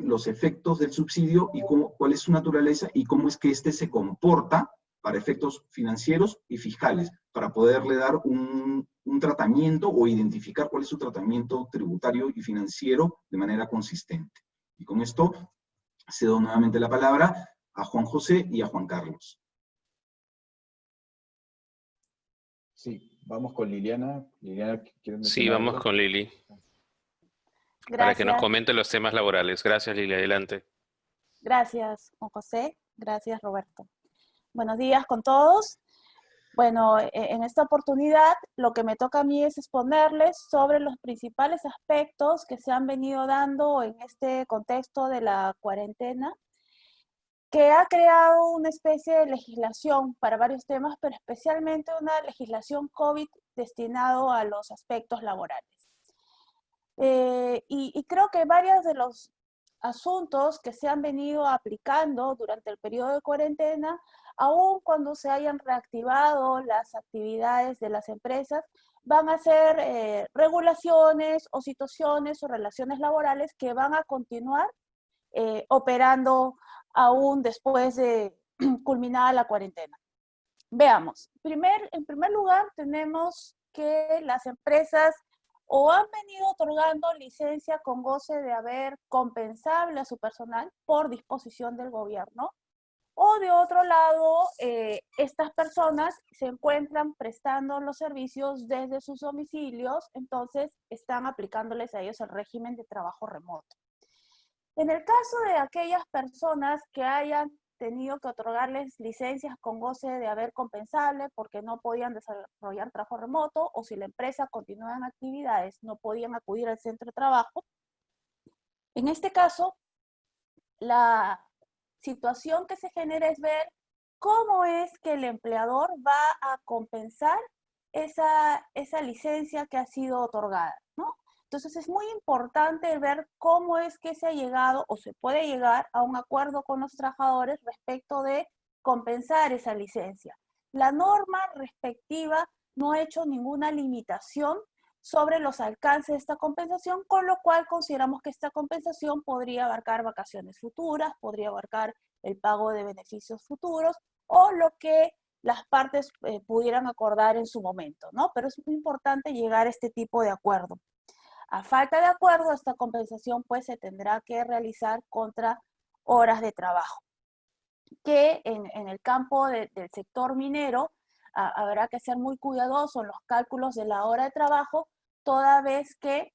los efectos del subsidio y cuál es su naturaleza y cómo es que éste se comporta para efectos financieros y fiscales, para poderle dar un tratamiento o identificar cuál es su tratamiento tributario y financiero de manera consistente. Y con esto cedo nuevamente la palabra a Juan José y a Juan Carlos. Sí, vamos con Liliana. Liliana, ¿quieres mencionar Sí, vamos algo? con Lili, para que nos Gracias, comente los temas laborales. Gracias, Lili, adelante. gracias, Juan José. Gracias, Roberto. Buenos días con todos. Bueno, en esta oportunidad lo que me toca a mí es exponerles sobre los principales aspectos que se han venido dando en este contexto de la cuarentena, que ha creado una especie de legislación para varios temas, pero especialmente una legislación COVID destinado a los aspectos laborales. Y creo que varios de los asuntos que se han venido aplicando durante el periodo de cuarentena, aun cuando se hayan reactivado las actividades de las empresas, van a ser regulaciones o situaciones o relaciones laborales que van a continuar operando aún después de culminada la cuarentena. Veamos, en primer lugar tenemos que las empresas o han venido otorgando licencia con goce de haber compensable a su personal por disposición del gobierno, o de otro lado, estas personas se encuentran prestando los servicios desde sus domicilios, entonces están aplicándoles a ellos el régimen de trabajo remoto. En el caso de aquellas personas que hayan tenido que otorgarles licencias con goce de haber compensable porque no podían desarrollar trabajo remoto, o si la empresa continúa en actividades, no podían acudir al centro de trabajo. En este caso, la situación que se genera es ver cómo es que el empleador va a compensar esa licencia que ha sido otorgada, ¿no? Entonces es muy importante ver cómo es que se ha llegado o se puede llegar a un acuerdo con los trabajadores respecto de compensar esa licencia. La norma respectiva no ha hecho ninguna limitación sobre los alcances de esta compensación, con lo cual consideramos que esta compensación podría abarcar vacaciones futuras, podría abarcar el pago de beneficios futuros o lo que las partes pudieran acordar en su momento, ¿no? Pero es muy importante llegar a este tipo de acuerdo. A falta de acuerdo, esta compensación pues se tendrá que realizar contra horas de trabajo, que en el campo del sector minero habrá que ser muy cuidadoso en los cálculos de la hora de trabajo, toda vez que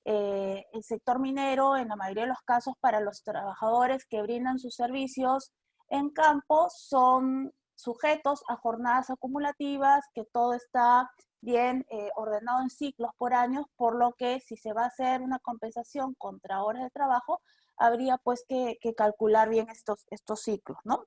el sector minero, en la mayoría de los casos, para los trabajadores que brindan sus servicios en campo, son sujetos a jornadas acumulativas, que todo está bien ordenado en ciclos por años, por lo que si se va a hacer una compensación contra horas de trabajo, habría pues que calcular bien estos ciclos, ¿no?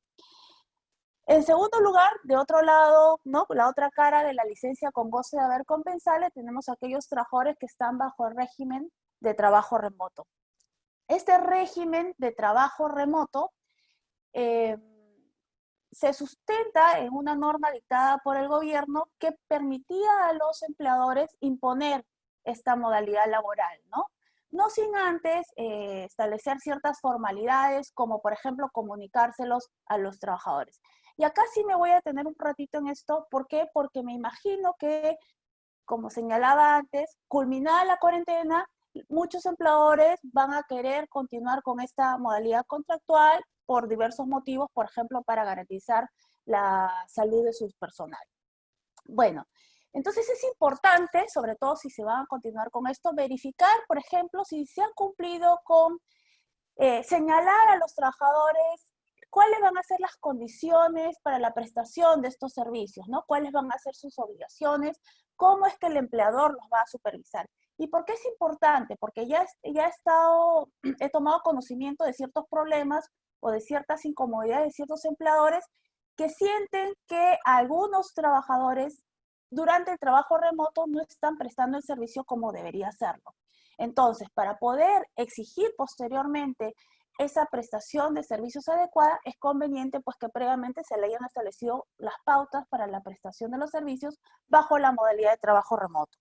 En segundo lugar, de otro lado, ¿no? La otra cara de la licencia con goce de haber compensable, tenemos aquellos trabajadores que están bajo el régimen de trabajo remoto. Este régimen de trabajo remoto se sustenta en una norma dictada por el gobierno que permitía a los empleadores imponer esta modalidad laboral, ¿no? No sin antes establecer ciertas formalidades, como por ejemplo comunicárselos a los trabajadores. Y acá sí me voy a detener un ratito en esto. ¿Por qué? Porque me imagino que, como señalaba antes, culminada la cuarentena, muchos empleadores van a querer continuar con esta modalidad contractual por diversos motivos, por ejemplo, para garantizar la salud de sus personal. Bueno, entonces es importante, sobre todo si se van a continuar con esto, verificar, por ejemplo, si se han cumplido con señalar a los trabajadores cuáles van a ser las condiciones para la prestación de estos servicios, ¿no? Cuáles van a ser sus obligaciones, cómo es que el empleador los va a supervisar. ¿Y por qué es importante? Porque ya he tomado conocimiento de ciertos problemas o de ciertas incomodidades de ciertos empleadores que sienten que algunos trabajadores durante el trabajo remoto no están prestando el servicio como debería hacerlo. Entonces, para poder exigir posteriormente esa prestación de servicios adecuada, es conveniente pues que previamente se le hayan establecido las pautas para la prestación de los servicios bajo la modalidad de trabajo remoto.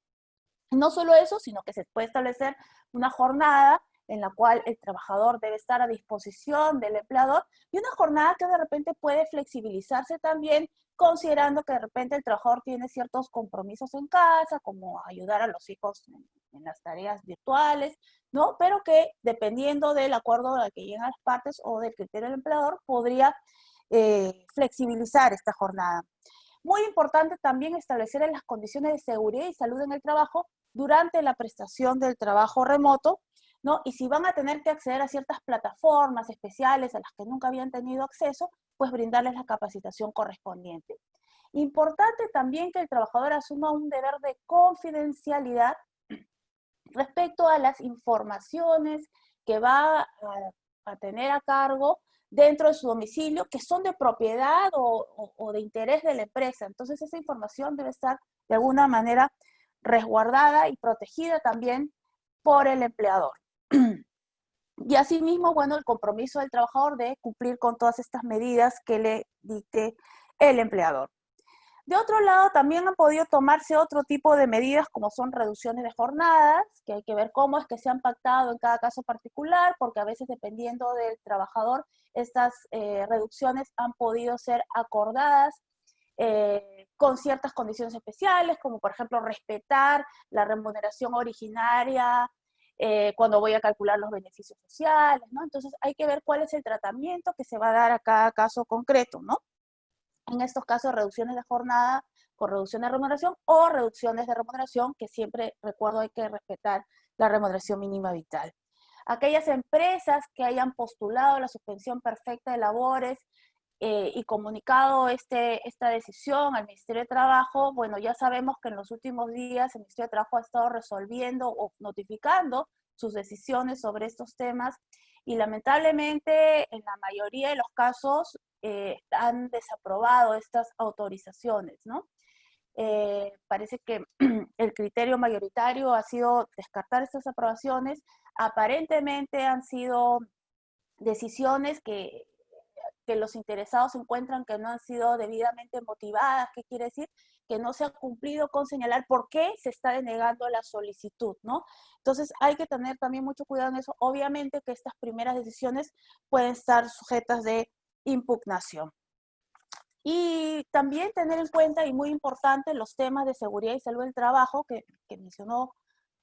No solo eso, sino que se puede establecer una jornada en la cual el trabajador debe estar a disposición del empleador y una jornada que de repente puede flexibilizarse también, considerando que de repente el trabajador tiene ciertos compromisos en casa, como ayudar a los hijos en las tareas virtuales, ¿no? Pero que dependiendo del acuerdo al que lleguen las partes o del criterio del empleador, podría flexibilizar esta jornada. Muy importante también establecer las condiciones de seguridad y salud en el trabajo durante la prestación del trabajo remoto, ¿no? Y si van a tener que acceder a ciertas plataformas especiales a las que nunca habían tenido acceso, pues brindarles la capacitación correspondiente. Importante también que el trabajador asuma un deber de confidencialidad respecto a las informaciones que va a tener a cargo dentro de su domicilio, que son de propiedad o de interés de la empresa. Entonces esa información debe estar de alguna manera resguardada y protegida también por el empleador. Y asimismo, bueno, el compromiso del trabajador de cumplir con todas estas medidas que le dicte el empleador. De otro lado, también han podido tomarse otro tipo de medidas como son reducciones de jornadas, que hay que ver cómo es que se han pactado en cada caso particular, porque a veces dependiendo del trabajador, estas reducciones han podido ser acordadas con ciertas condiciones especiales, como por ejemplo respetar la remuneración originaria cuando voy a calcular los beneficios sociales, ¿no? Entonces hay que ver cuál es el tratamiento que se va a dar a cada caso concreto, ¿no? En estos casos, reducciones de jornada con reducción de remuneración o reducciones de remuneración, que siempre, recuerdo, hay que respetar la remuneración mínima vital. Aquellas empresas que hayan postulado la suspensión perfecta de labores y comunicado esta decisión al Ministerio de Trabajo, bueno, ya sabemos que en los últimos días el Ministerio de Trabajo ha estado resolviendo o notificando sus decisiones sobre estos temas y lamentablemente en la mayoría de los casos han desaprobado estas autorizaciones, ¿no? Parece que el criterio mayoritario ha sido descartar estas aprobaciones. Aparentemente han sido decisiones que los interesados encuentran que no han sido debidamente motivadas. ¿Qué quiere decir? Que no se ha cumplido con señalar por qué se está denegando la solicitud, ¿no? Entonces hay que tener también mucho cuidado en eso. Obviamente que estas primeras decisiones pueden estar sujetas de impugnación. Y también tener en cuenta, y muy importante, los temas de seguridad y salud del trabajo que mencionó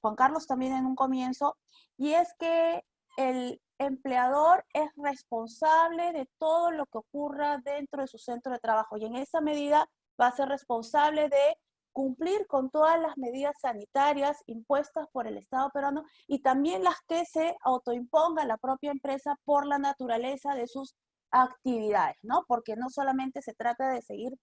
Juan Carlos también en un comienzo, y es que el empleador es responsable de todo lo que ocurra dentro de su centro de trabajo y en esa medida va a ser responsable de cumplir con todas las medidas sanitarias impuestas por el Estado peruano y también las que se autoimponga la propia empresa por la naturaleza de sus actividades, ¿no? Porque no solamente se trata de seguir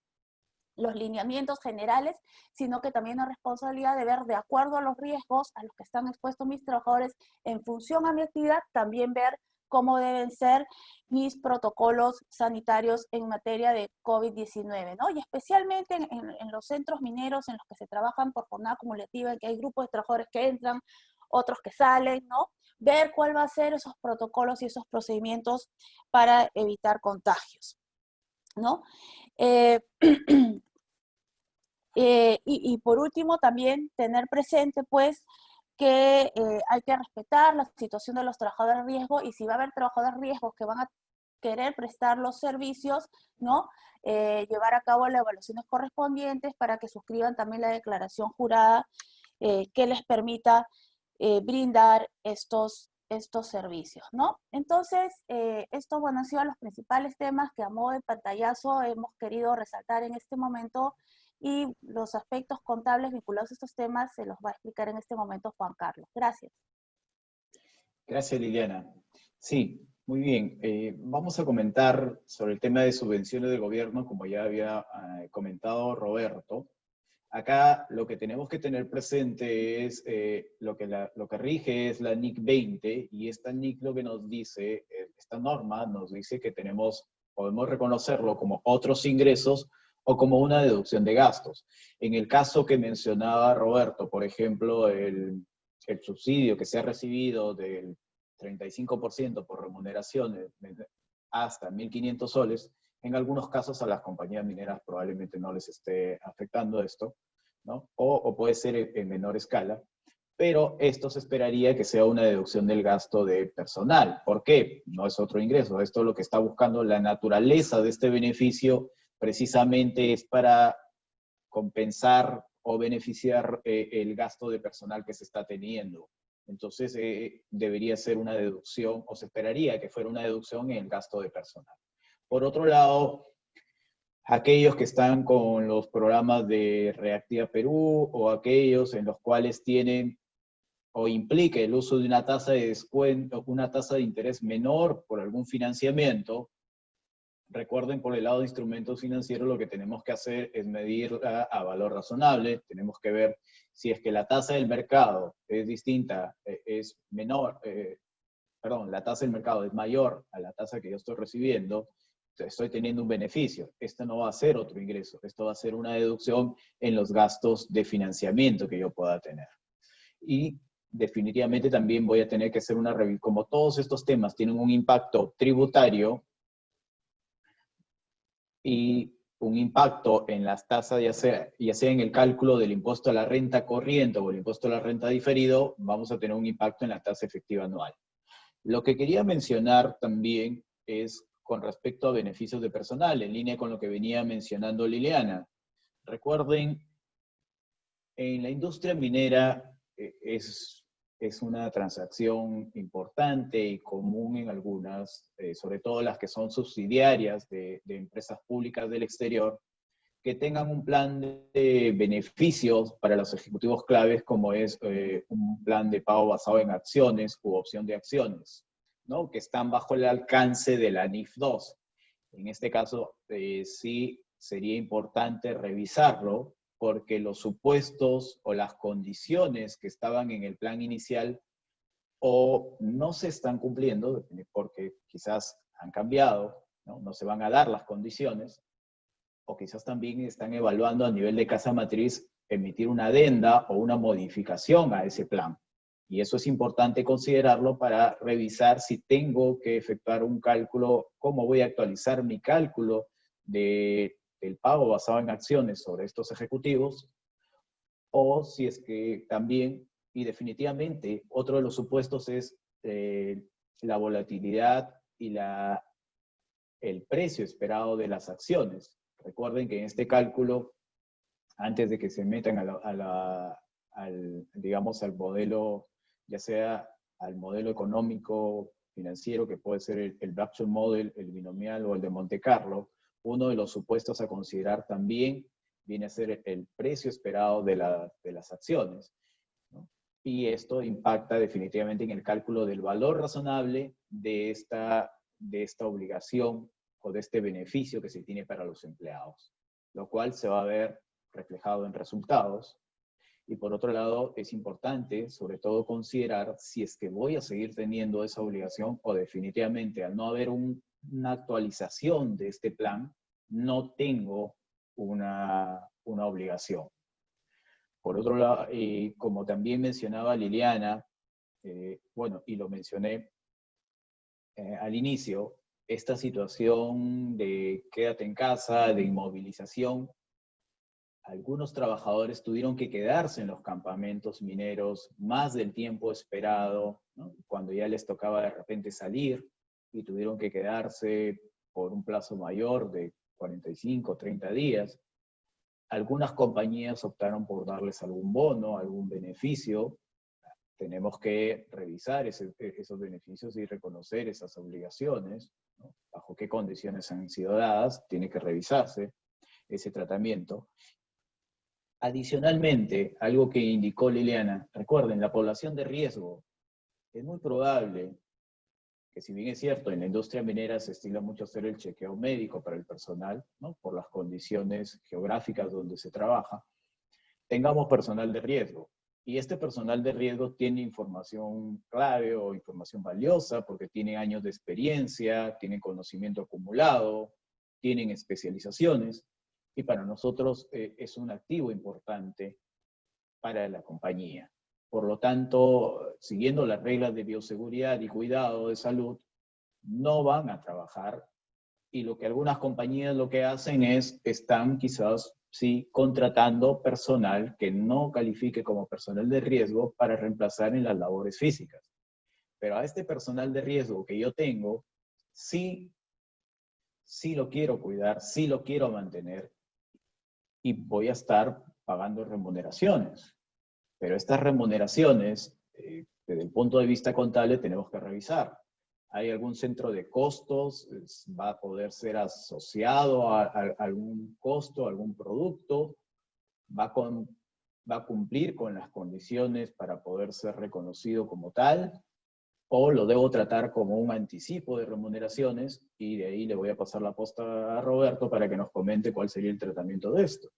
los lineamientos generales, sino que también hay responsabilidad de ver, de acuerdo a los riesgos a los que están expuestos mis trabajadores en función a mi actividad, también ver cómo deben ser mis protocolos sanitarios en materia de COVID-19, ¿no? Y especialmente en los centros mineros en los que se trabajan por jornada acumulativa, en que hay grupos de trabajadores que entran, otros que salen, ¿no? Ver cuál va a ser esos protocolos y esos procedimientos para evitar contagios, ¿no? Y por último, también tener presente, pues, que hay que respetar la situación de los trabajadores de riesgo, y si va a haber trabajadores de riesgo que van a querer prestar los servicios, ¿no? Llevar a cabo las evaluaciones correspondientes para que suscriban también la declaración jurada que les permita brindar estos servicios, ¿no? Entonces, estos, bueno, han sido los principales temas que a modo de pantallazo hemos querido resaltar en este momento, y los aspectos contables vinculados a estos temas se los va a explicar en este momento Juan Carlos. Gracias. Gracias, Liliana. Sí, muy bien. Vamos a comentar sobre el tema de subvenciones del gobierno, como ya había comentado Roberto. Acá lo que tenemos que tener presente es lo que rige es la NIC 20, y esta NIC lo que nos dice, esta norma nos dice que podemos reconocerlo como otros ingresos o como una deducción de gastos. En el caso que mencionaba Roberto, por ejemplo, el subsidio que se ha recibido del 35% por remuneraciones hasta 1.500 soles, en algunos casos a las compañías mineras probablemente no les esté afectando esto, ¿no? O puede ser en menor escala, pero esto se esperaría que sea una deducción del gasto de personal. ¿Por qué? No es otro ingreso. Esto es lo que está buscando la naturaleza de este beneficio, precisamente es para compensar o beneficiar el gasto de personal que se está teniendo. Entonces, debería ser una deducción, o se esperaría que fuera una deducción en el gasto de personal. Por otro lado, aquellos que están con los programas de Reactiva Perú, o aquellos en los cuales tienen o implica el uso de una tasa de descuento, una tasa de interés menor por algún financiamiento, recuerden, por el lado de instrumentos financieros lo que tenemos que hacer es medir a valor razonable. Tenemos que ver si es que la tasa del mercado es distinta, es menor, perdón, la tasa del mercado es mayor a la tasa que yo estoy recibiendo, estoy teniendo un beneficio. Esto no va a ser otro ingreso, esto va a ser una deducción en los gastos de financiamiento que yo pueda tener. Y definitivamente también voy a tener que hacer una revisión. Como todos estos temas tienen un impacto tributario y un impacto en las tasas, ya sea en el cálculo del impuesto a la renta corriente o el impuesto a la renta diferido, vamos a tener un impacto en la tasa efectiva anual. Lo que quería mencionar también es con respecto a beneficios de personal, en línea con lo que venía mencionando Liliana. Recuerden, en la industria minera es una transacción importante y común en algunas, sobre todo las que son subsidiarias de empresas públicas del exterior, que tengan un plan de beneficios para los ejecutivos claves, como es un plan de pago basado en acciones u opción de acciones, ¿no? Que están bajo el alcance de la NIF 2. En este caso, sí sería importante revisarlo, porque los supuestos o las condiciones que estaban en el plan inicial o no se están cumpliendo, porque quizás han cambiado, no se van a dar las condiciones, o quizás también están evaluando a nivel de casa matriz emitir una adenda o una modificación a ese plan. Y eso es importante considerarlo para revisar si tengo que efectuar un cálculo, cómo voy a actualizar mi cálculo del pago basado en acciones sobre estos ejecutivos, o si es que también, y definitivamente, otro de los supuestos es la volatilidad y el precio esperado de las acciones. Recuerden que en este cálculo, antes de que se metan digamos, al modelo, ya sea al modelo económico financiero, que puede ser el Black-Scholes Model, el binomial o el de Monte Carlo, uno de los supuestos a considerar también viene a ser el precio esperado de las acciones, ¿no? Y esto impacta definitivamente en el cálculo del valor razonable de esta obligación o de este beneficio que se tiene para los empleados, lo cual se va a ver reflejado en resultados. Y por otro lado, es importante, sobre todo, considerar si es que voy a seguir teniendo esa obligación o definitivamente, al no haber una actualización de este plan, no tengo una obligación. Por otro lado, como también mencionaba Liliana, bueno, y lo mencioné al inicio, esta situación de quédate en casa, de inmovilización, algunos trabajadores tuvieron que quedarse en los campamentos mineros más del tiempo esperado, ¿no? Cuando ya les tocaba de repente salir, y tuvieron que quedarse por un plazo mayor de 45, 30 días. Algunas compañías optaron por darles algún bono, algún beneficio. Tenemos que revisar esos beneficios y reconocer esas obligaciones, ¿no? Bajo qué condiciones han sido dadas, tiene que revisarse ese tratamiento. Adicionalmente, algo que indicó Liliana, recuerden, la población de riesgo. Es muy probable que, si bien es cierto, en la industria minera se estila mucho hacer el chequeo médico para el personal, ¿no? Por las condiciones geográficas donde se trabaja, tengamos personal de riesgo. Y este personal de riesgo tiene información clave o información valiosa porque tiene años de experiencia, tiene conocimiento acumulado, tienen especializaciones, y para nosotros es un activo importante para la compañía. Por lo tanto, siguiendo las reglas de bioseguridad y cuidado de salud, no van a trabajar, y lo que algunas compañías lo que hacen es, están quizás, sí, contratando personal que no califique como personal de riesgo para reemplazar en las labores físicas. Pero a este personal de riesgo que yo tengo, sí lo quiero cuidar, sí lo quiero mantener, y voy a estar pagando remuneraciones. Pero estas remuneraciones, desde el punto de vista contable, tenemos que revisar. ¿Hay algún centro de costos? ¿Va a poder ser asociado a algún costo, algún producto? ¿Va a cumplir con las condiciones para poder ser reconocido como tal? ¿O lo debo tratar como un anticipo de remuneraciones? Y de ahí le voy a pasar la posta a Roberto para que nos comente cuál sería el tratamiento de esto.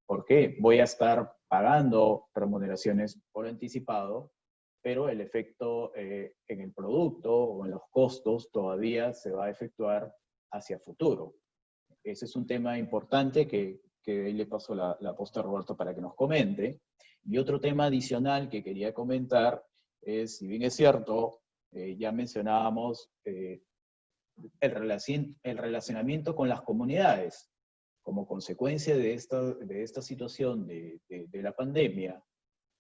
¿Por qué? Voy a estar pagando remuneraciones por anticipado, pero el efecto en el producto o en los costos todavía se va a efectuar hacia futuro. Ese es un tema importante que ahí le paso la posta a Roberto para que nos comente. Y otro tema adicional que quería comentar es, si bien es cierto, ya mencionábamos el relacionamiento con las comunidades. Como consecuencia de esta situación de la pandemia,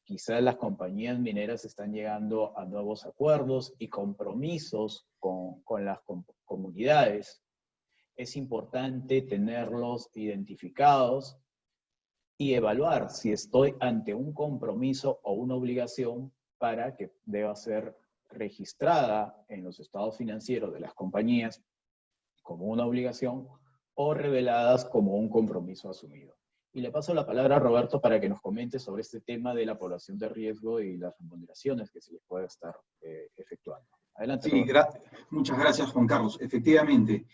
quizás las compañías mineras están llegando a nuevos acuerdos y compromisos con las comunidades. Es importante tenerlos identificados y evaluar si estoy ante un compromiso o una obligación para que deba ser registrada en los estados financieros de las compañías como una obligación o reveladas como un compromiso asumido. Y le paso la palabra a Roberto para que nos comente sobre este tema de la población de riesgo y las remuneraciones que se les puede estar efectuando. Adelante, Sí, muchas gracias, Juan Carlos. Efectivamente,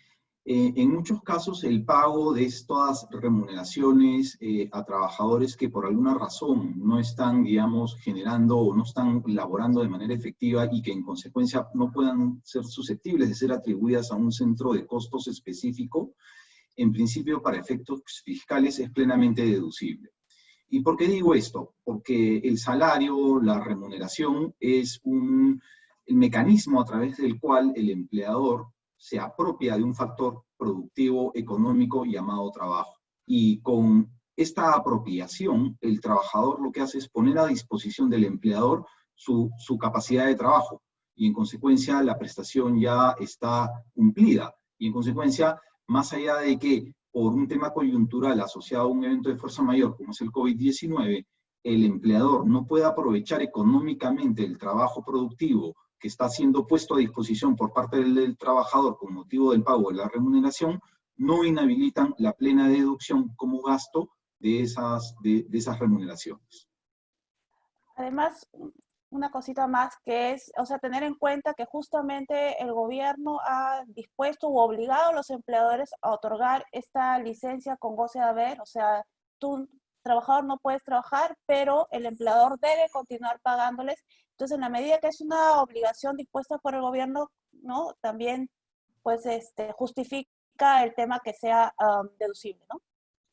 en muchos casos el pago de estas remuneraciones a trabajadores que por alguna razón no están, digamos, generando o no están laborando de manera efectiva y que en consecuencia no puedan ser susceptibles de ser atribuidas a un centro de costos específico, en principio para efectos fiscales es plenamente deducible. ¿Y por qué digo esto? Porque el salario, la remuneración, es el mecanismo a través del cual el empleador se apropia de un factor productivo económico llamado trabajo. Y con esta apropiación, el trabajador lo que hace es poner a disposición del empleador su capacidad de trabajo. Y en consecuencia, la prestación ya está cumplida. Y en consecuencia, más allá de que por un tema coyuntural asociado a un evento de fuerza mayor como es el COVID-19, el empleador no puede aprovechar económicamente el trabajo productivo que está siendo puesto a disposición por parte del trabajador con motivo del pago de la remuneración, no inhabilitan la plena deducción como gasto de esas remuneraciones. Además, una cosita más que es, o sea, tener en cuenta que justamente el gobierno ha dispuesto u obligado a los empleadores a otorgar esta licencia con goce de haber, o sea, tú, trabajador, no puedes trabajar, pero el empleador debe continuar pagándoles. Entonces, en la medida que es una obligación dispuesta por el gobierno, ¿no? También, pues, justifica el tema que sea deducible, ¿no?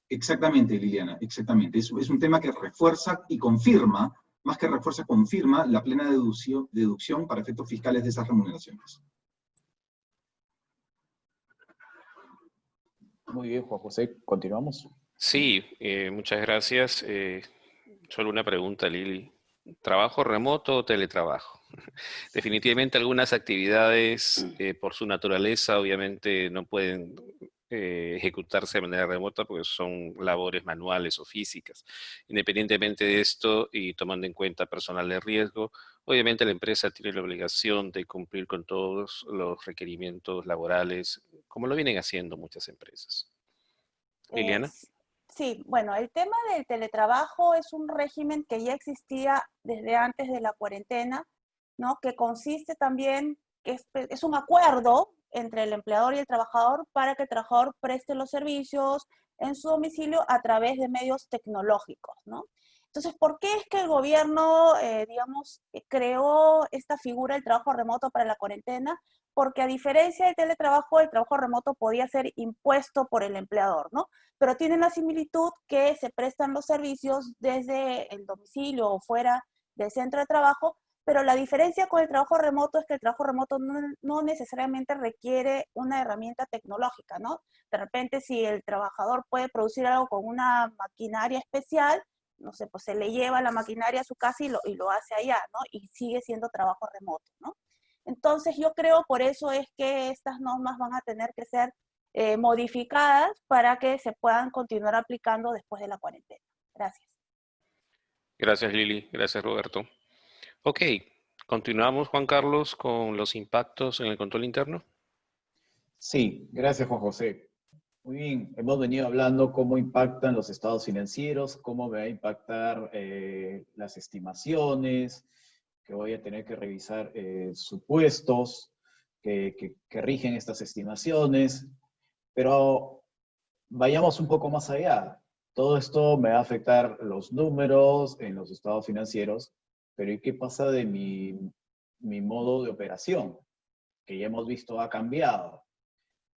Exactamente, Liliana, exactamente. Es un tema que refuerza y confirma, más que refuerza, confirma la plena deducción para efectos fiscales de esas remuneraciones. Muy bien, Juan José, continuamos. Sí, muchas gracias. Solo una pregunta, Lili. ¿Trabajo remoto o teletrabajo? Definitivamente algunas actividades, por su naturaleza, obviamente no pueden ejecutarse de manera remota porque son labores manuales o físicas. Independientemente de esto y tomando en cuenta personal de riesgo, obviamente la empresa tiene la obligación de cumplir con todos los requerimientos laborales, como lo vienen haciendo muchas empresas. Liliana. Es- sí, bueno, el tema del teletrabajo es un régimen que ya existía desde antes de la cuarentena, ¿no? Que consiste también, que es un acuerdo entre el empleador y el trabajador para que el trabajador preste los servicios en su domicilio a través de medios tecnológicos, ¿no? Entonces, ¿por qué es que el gobierno, digamos, creó esta figura del trabajo remoto para la cuarentena? Porque a diferencia del teletrabajo, el trabajo remoto podía ser impuesto por el empleador, ¿no? Pero tienen la similitud que se prestan los servicios desde el domicilio o fuera del centro de trabajo, pero la diferencia con el trabajo remoto es que el trabajo remoto no necesariamente requiere una herramienta tecnológica, ¿no? De repente, si el trabajador puede producir algo con una maquinaria especial, no sé, pues se le lleva la maquinaria a su casa y lo hace allá, ¿no? Y sigue siendo trabajo remoto, ¿no? Entonces, yo creo por eso es que estas normas van a tener que ser modificadas para que se puedan continuar aplicando después de la cuarentena. Gracias. Gracias, Lili. Gracias, Roberto. Ok, continuamos, Juan Carlos, con los impactos en el control interno. Sí, gracias, Juan José. Muy bien, hemos venido hablando cómo impactan los estados financieros, cómo me va a impactar las estimaciones, que voy a tener que revisar supuestos que rigen estas estimaciones, pero vayamos un poco más allá. Todo esto me va a afectar los números en los estados financieros, pero ¿y qué pasa de mi modo de operación? Que ya hemos visto ha cambiado.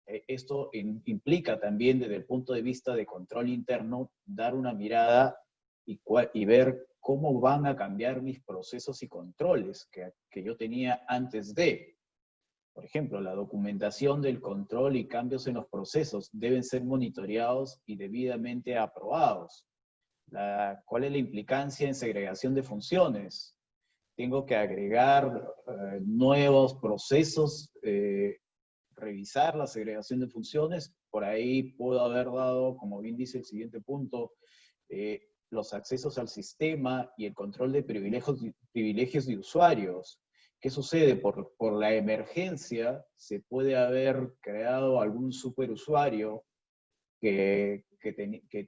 Esto implica también desde el punto de vista de control interno dar una mirada y ver cómo van a cambiar mis procesos y controles que yo tenía antes de. Por ejemplo, la documentación del control y cambios en los procesos deben ser monitoreados y debidamente aprobados. ¿Cuál es la implicancia en segregación de funciones? Tengo que agregar nuevos procesos, revisar la segregación de funciones. Por ahí puedo haber dado, como bien dice el siguiente punto, los accesos al sistema y el control de privilegios de usuarios. ¿Qué sucede? Por la emergencia se puede haber creado algún superusuario que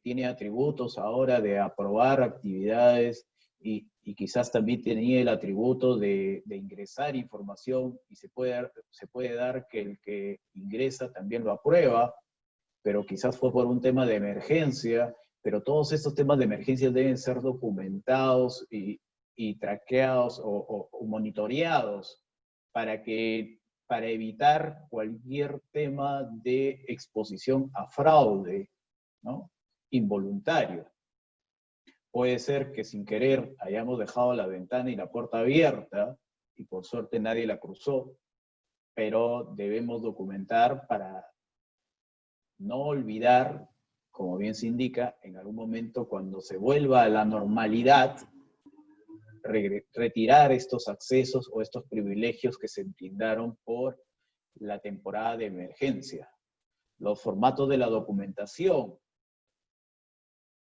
tiene atributos ahora de aprobar actividades y quizás también tenía el atributo de ingresar información y se puede dar que el que ingresa también lo aprueba, pero quizás fue por un tema de emergencia, pero todos estos temas de emergencia deben ser documentados y traqueados o monitoreados para evitar cualquier tema de exposición a fraude, ¿no? Involuntario. Puede ser que sin querer hayamos dejado la ventana y la puerta abierta y por suerte nadie la cruzó, pero debemos documentar para no olvidar, como bien se indica, en algún momento cuando se vuelva a la normalidad, retirar estos accesos o estos privilegios que se brindaron por la temporada de emergencia. Los formatos de la documentación,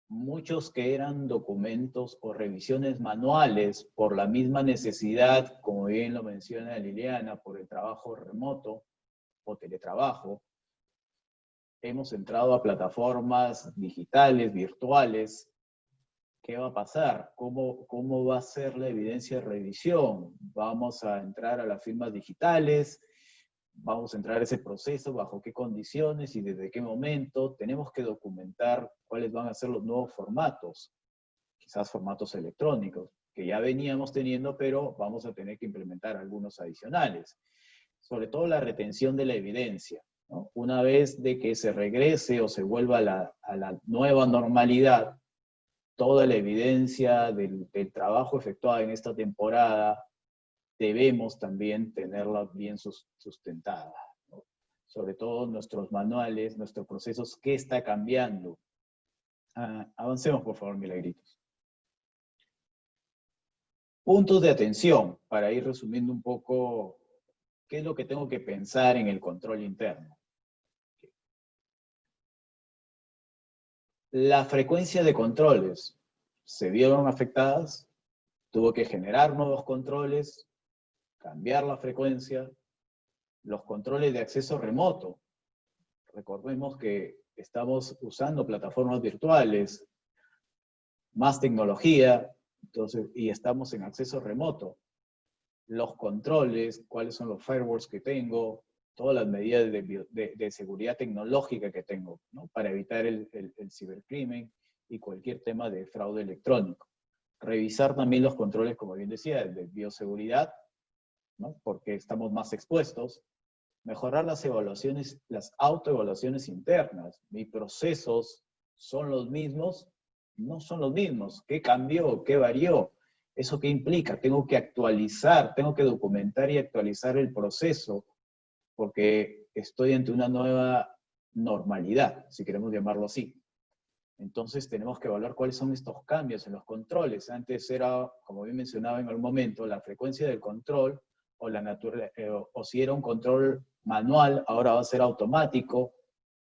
muchos que eran documentos o revisiones manuales por la misma necesidad, como bien lo menciona Liliana, por el trabajo remoto o teletrabajo, hemos entrado a plataformas digitales, virtuales, ¿qué va a pasar? ¿Cómo va a ser la evidencia de revisión? ¿Vamos a entrar a las firmas digitales? ¿Vamos a entrar a ese proceso? ¿Bajo qué condiciones y desde qué momento? Tenemos que documentar cuáles van a ser los nuevos formatos, quizás formatos electrónicos, que ya veníamos teniendo, pero vamos a tener que implementar algunos adicionales. Sobre todo la retención de la evidencia, ¿no? Una vez de que se regrese o se vuelva a la nueva normalidad, toda la evidencia del trabajo efectuado en esta temporada debemos también tenerla bien sustentada, ¿no? Sobre todo nuestros manuales, nuestros procesos, ¿qué está cambiando? Avancemos, por favor, Milagritos. Puntos de atención, para ir resumiendo un poco qué es lo que tengo que pensar en el control interno. La frecuencia de controles se vieron afectadas, tuvo que generar nuevos controles, cambiar la frecuencia, los controles de acceso remoto. Recordemos que estamos usando plataformas virtuales, más tecnología, entonces, y estamos en acceso remoto. Los controles, cuáles son los firewalls que tengo, todas las medidas de seguridad tecnológica que tengo, ¿no? Para evitar el cibercrimen y cualquier tema de fraude electrónico. Revisar también los controles, como bien decía, de bioseguridad, ¿no? Porque estamos más expuestos. Mejorar las evaluaciones, las autoevaluaciones internas. ¿Mis procesos son los mismos? No son los mismos. ¿Qué cambió? ¿Qué varió? ¿Eso qué implica? Tengo que actualizar, tengo que documentar y actualizar el proceso, porque estoy ante una nueva normalidad, si queremos llamarlo así. Entonces tenemos que evaluar cuáles son estos cambios en los controles. Antes era, como bien mencionaba en algún momento, la frecuencia del control, o si era un control manual, ahora va a ser automático,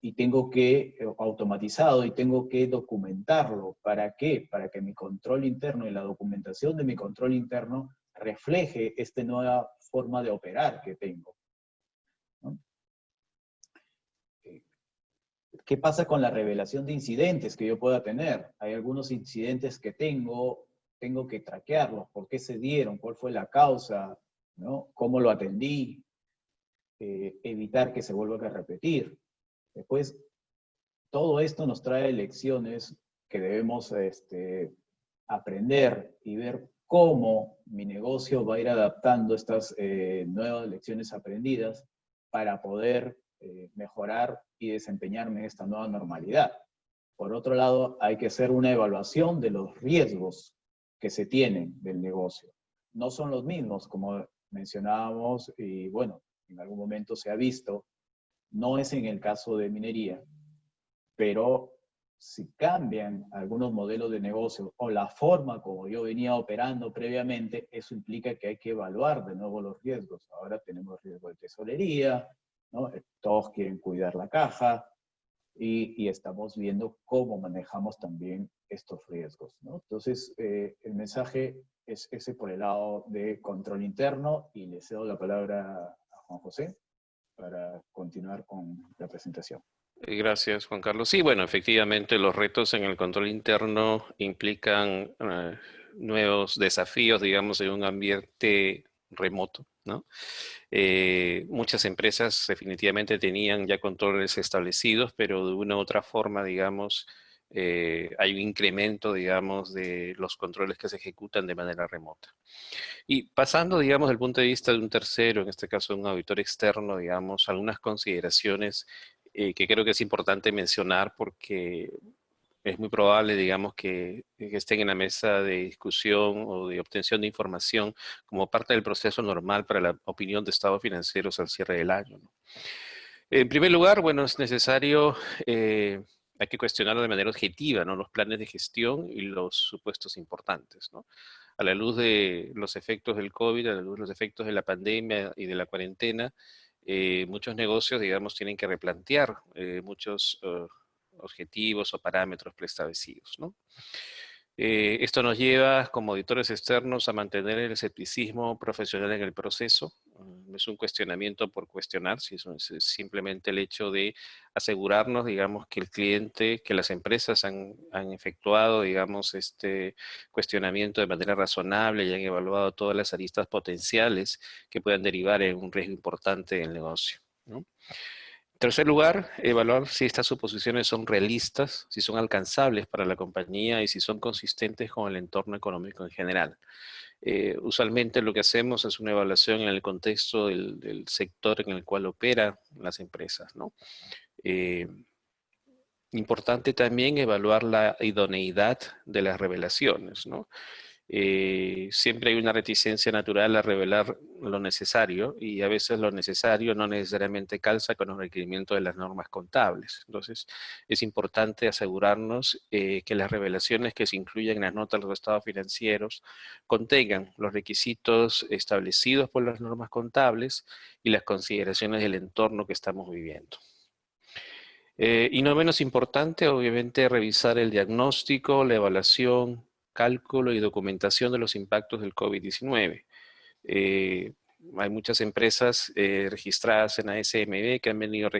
y tengo que, automatizado, y tengo que documentarlo. ¿Para qué? Para que mi control interno y la documentación de mi control interno refleje esta nueva forma de operar que tengo, ¿no? ¿Qué pasa con la revelación de incidentes que yo pueda tener? Hay algunos incidentes que tengo que traquearlos. ¿Por qué se dieron? ¿Cuál fue la causa? ¿No? ¿Cómo lo atendí? Evitar que se vuelva a repetir. Después, todo esto nos trae lecciones que debemos aprender y ver cómo mi negocio va a ir adaptando estas nuevas lecciones aprendidas para poder mejorar y desempeñarme en esta nueva normalidad. Por otro lado, hay que hacer una evaluación de los riesgos que se tienen del negocio. No son los mismos, como mencionábamos, y bueno, en algún momento se ha visto, no es en el caso de minería, pero si cambian algunos modelos de negocio o la forma como yo venía operando previamente, eso implica que hay que evaluar de nuevo los riesgos. Ahora tenemos riesgo de tesorería, ¿no? Todos quieren cuidar la caja y estamos viendo cómo manejamos también estos riesgos, ¿no? Entonces, el mensaje es ese por el lado de control interno, y le cedo la palabra a Juan José para continuar con la presentación. Gracias, Juan Carlos. Sí, bueno, efectivamente los retos en el control interno implican nuevos desafíos, digamos, en un ambiente remoto, ¿no? Muchas empresas definitivamente tenían ya controles establecidos, pero de una u otra forma, digamos, hay un incremento, digamos, de los controles que se ejecutan de manera remota. Y pasando, digamos, del punto de vista de un tercero, en este caso un auditor externo, digamos, algunas consideraciones que creo que es importante mencionar porque es muy probable, digamos, que estén en la mesa de discusión o de obtención de información como parte del proceso normal para la opinión de estados financieros al cierre del año, ¿no? En primer lugar, bueno, es necesario, hay que cuestionar de manera objetiva, ¿no? Los planes de gestión y los supuestos importantes, ¿no? A la luz de los efectos del COVID, a la luz de los efectos de la pandemia y de la cuarentena, muchos negocios, digamos, tienen que replantear muchos objetivos o parámetros preestablecidos, ¿no? Esto nos lleva, como auditores externos, a mantener el escepticismo profesional en el proceso. no es un cuestionamiento por cuestionar, sino es simplemente el hecho de asegurarnos, digamos, que el cliente, que las empresas han efectuado, digamos, este cuestionamiento de manera razonable y han evaluado todas las aristas potenciales que puedan derivar en un riesgo importante del negocio, ¿no? En tercer lugar, evaluar si estas suposiciones son realistas, si son alcanzables para la compañía y si son consistentes con el entorno económico en general. Usualmente lo que hacemos es una evaluación en el contexto del sector en el cual operan las empresas, ¿no? Importante también evaluar la idoneidad de las revelaciones, ¿no? Siempre hay una reticencia natural a revelar lo necesario y a veces lo necesario no necesariamente calza con los requerimientos de las normas contables. Entonces, es importante asegurarnos que las revelaciones que se incluyen en las notas de los estados financieros contengan los requisitos establecidos por las normas contables y las consideraciones del entorno que estamos viviendo. Y no menos importante, obviamente, revisar el diagnóstico, la evaluación, cálculo y documentación de los impactos del COVID-19. Hay muchas empresas registradas en la ASMB que han venido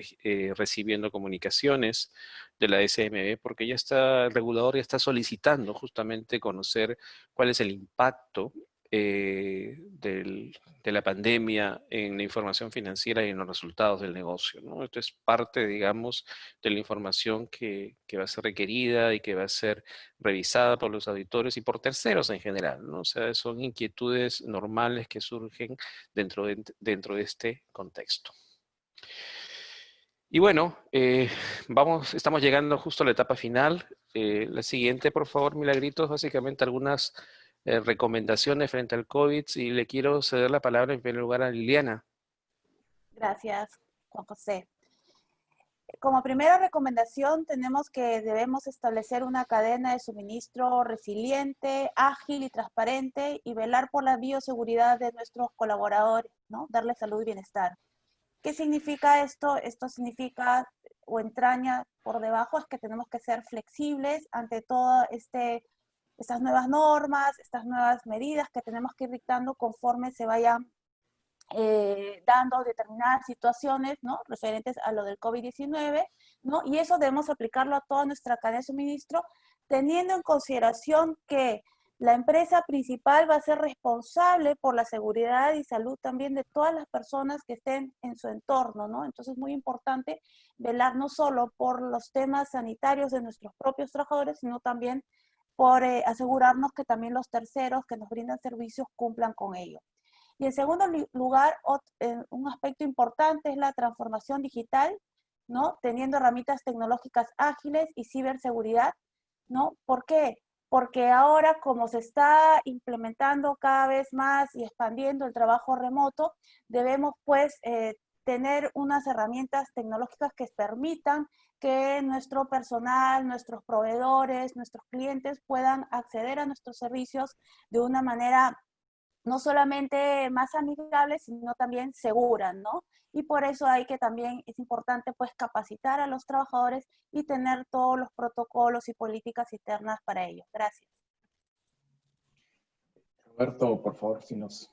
recibiendo comunicaciones de la ASMB porque el regulador ya está solicitando justamente conocer cuál es el impacto de la pandemia en la información financiera y en los resultados del negocio, ¿no? Esto es parte, digamos, de la información que va a ser requerida y que va a ser revisada por los auditores y por terceros en general, ¿no? O sea, son inquietudes normales que surgen dentro de este contexto. Y bueno, estamos llegando justo a la etapa final. La siguiente, por favor, Milagritos, básicamente algunas recomendaciones frente al COVID y le quiero ceder la palabra en primer lugar a Liliana. Gracias, Juan José. Como primera recomendación tenemos que debemos establecer una cadena de suministro resiliente, ágil y transparente y velar por la bioseguridad de nuestros colaboradores, ¿no? Darles salud y bienestar. ¿Qué significa esto? Esto significa o entraña por debajo es que tenemos que ser flexibles ante todas estas nuevas normas, estas nuevas medidas que tenemos que ir dictando conforme se vayan dando determinadas situaciones, ¿no? Referentes a lo del COVID-19, ¿no? Y eso debemos aplicarlo a toda nuestra cadena de suministro, teniendo en consideración que la empresa principal va a ser responsable por la seguridad y salud también de todas las personas que estén en su entorno, ¿no? Entonces es muy importante velar no solo por los temas sanitarios de nuestros propios trabajadores, sino también por asegurarnos que también los terceros que nos brindan servicios cumplan con ello. Y en segundo lugar, un aspecto importante es la transformación digital, ¿no? Teniendo herramientas tecnológicas ágiles y ciberseguridad, ¿no? ¿Por qué? Porque ahora, como se está implementando cada vez más y expandiendo el trabajo remoto, debemos pues tener unas herramientas tecnológicas que permitan que nuestro personal, nuestros proveedores, nuestros clientes puedan acceder a nuestros servicios de una manera no solamente más amigable, sino también segura, ¿no? Y por eso también es importante pues capacitar a los trabajadores y tener todos los protocolos y políticas internas para ello. Gracias. Roberto, por favor, si nos...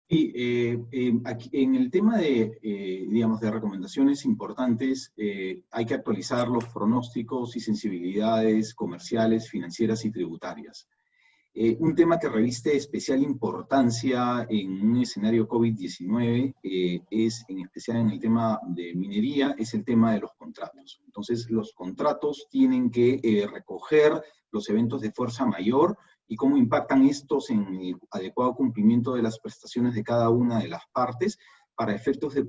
Y aquí, en el tema de, digamos, de recomendaciones importantes, hay que actualizar los pronósticos y sensibilidades comerciales, financieras y tributarias. Un tema que reviste especial importancia en un escenario COVID-19 es, en especial en el tema de minería, es el tema de los contratos. Entonces, los contratos tienen que recoger los eventos de fuerza mayor y cómo impactan estos en el adecuado cumplimiento de las prestaciones de cada una de las partes para efectos de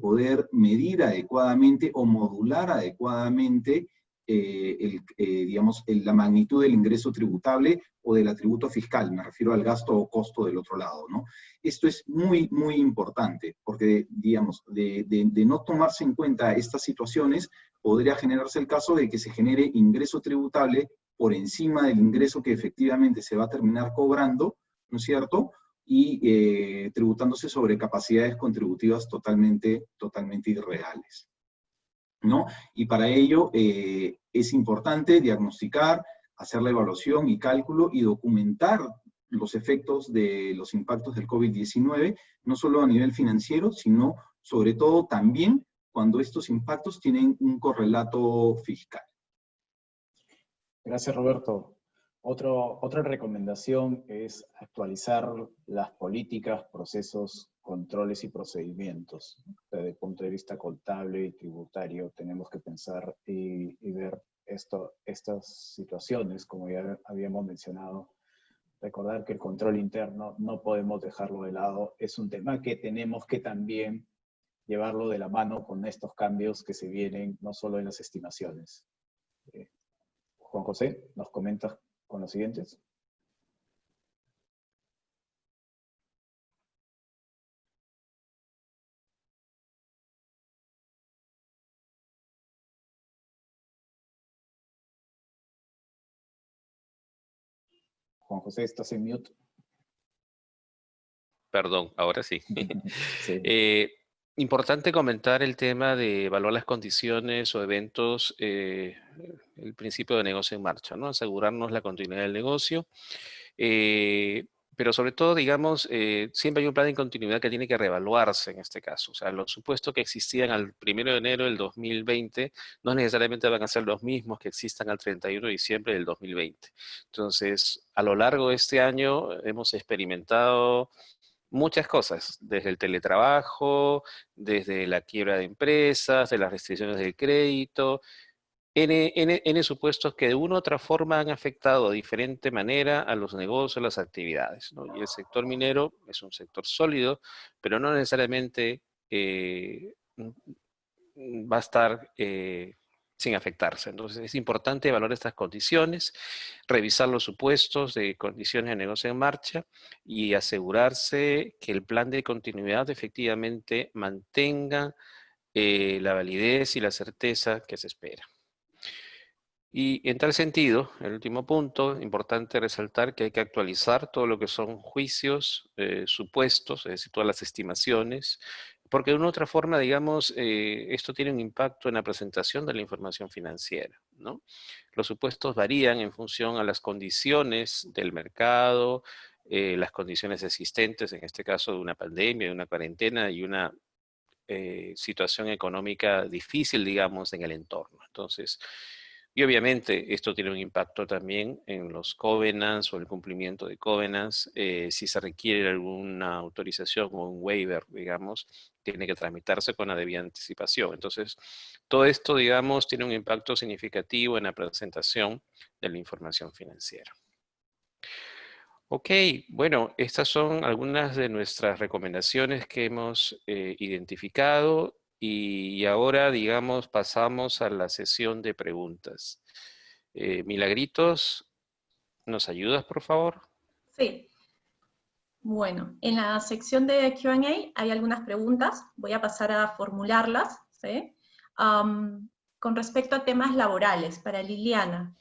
medir adecuadamente o modular adecuadamente digamos, la magnitud del ingreso tributable o del atributo fiscal, me refiero al gasto o costo del otro lado, ¿no? Esto es muy, muy importante, porque, digamos, de no tomarse en cuenta estas situaciones, podría generarse el caso de que se genere ingreso tributable por encima del ingreso que efectivamente se va a terminar cobrando, ¿no es cierto?, y tributándose sobre capacidades contributivas totalmente irreales, ¿no? Y para ello es importante diagnosticar, hacer la evaluación y cálculo y documentar los efectos de los impactos del COVID-19, no solo a nivel financiero, sino sobre todo también cuando estos impactos tienen un correlato fiscal. Gracias, Roberto. Otra recomendación es actualizar las políticas, procesos, controles y procedimientos. Desde el punto de vista contable y tributario tenemos que pensar y ver estas situaciones, como ya habíamos mencionado. Recordar que el control interno no podemos dejarlo de lado. Es un tema que tenemos que también llevarlo de la mano con estos cambios que se vienen, no solo en las estimaciones. Juan José, ¿nos comentas con los siguientes? Juan José, estás en mute. Perdón, ahora sí. Sí. Importante comentar el tema de evaluar las condiciones o eventos, el principio de negocio en marcha, ¿no? Asegurarnos la continuidad del negocio. Pero sobre todo, digamos, siempre hay un plan de continuidad que tiene que reevaluarse en este caso. O sea, los supuestos que existían al 1 de enero del 2020 no necesariamente van a ser los mismos que existan al 31 de diciembre del 2020. Entonces, a lo largo de este año hemos experimentado muchas cosas, desde el teletrabajo, desde la quiebra de empresas, de las restricciones del crédito, N supuestos que de una u otra forma han afectado de diferente manera a los negocios, a las actividades, ¿no? Y el sector minero es un sector sólido, pero no necesariamente va a estar sin afectarse. Entonces es importante evaluar estas condiciones, revisar los supuestos de condiciones de negocio en marcha y asegurarse que el plan de continuidad efectivamente mantenga la validez y la certeza que se espera. Y en tal sentido, el último punto, importante resaltar que hay que actualizar todo lo que son juicios, supuestos, es decir, todas las estimaciones, porque de una u otra forma, digamos, esto tiene un impacto en la presentación de la información financiera, ¿no? Los supuestos varían en función a las condiciones del mercado, las condiciones existentes, en este caso de una pandemia, de una cuarentena y una situación económica difícil, digamos, en el entorno. Entonces, y obviamente esto tiene un impacto también en los covenants o el cumplimiento de covenants. Si se requiere alguna autorización o un waiver, digamos, tiene que tramitarse con la debida anticipación. Entonces, todo esto, digamos, tiene un impacto significativo en la presentación de la información financiera. Ok, bueno, estas son algunas de nuestras recomendaciones que hemos identificado y ahora, digamos, pasamos a la sesión de preguntas. Milagritos, ¿nos ayudas, por favor? Sí. Bueno, en la sección de Q&A hay algunas preguntas. Voy a pasar a formularlas, ¿sí? Con respecto a temas laborales, para Liliana.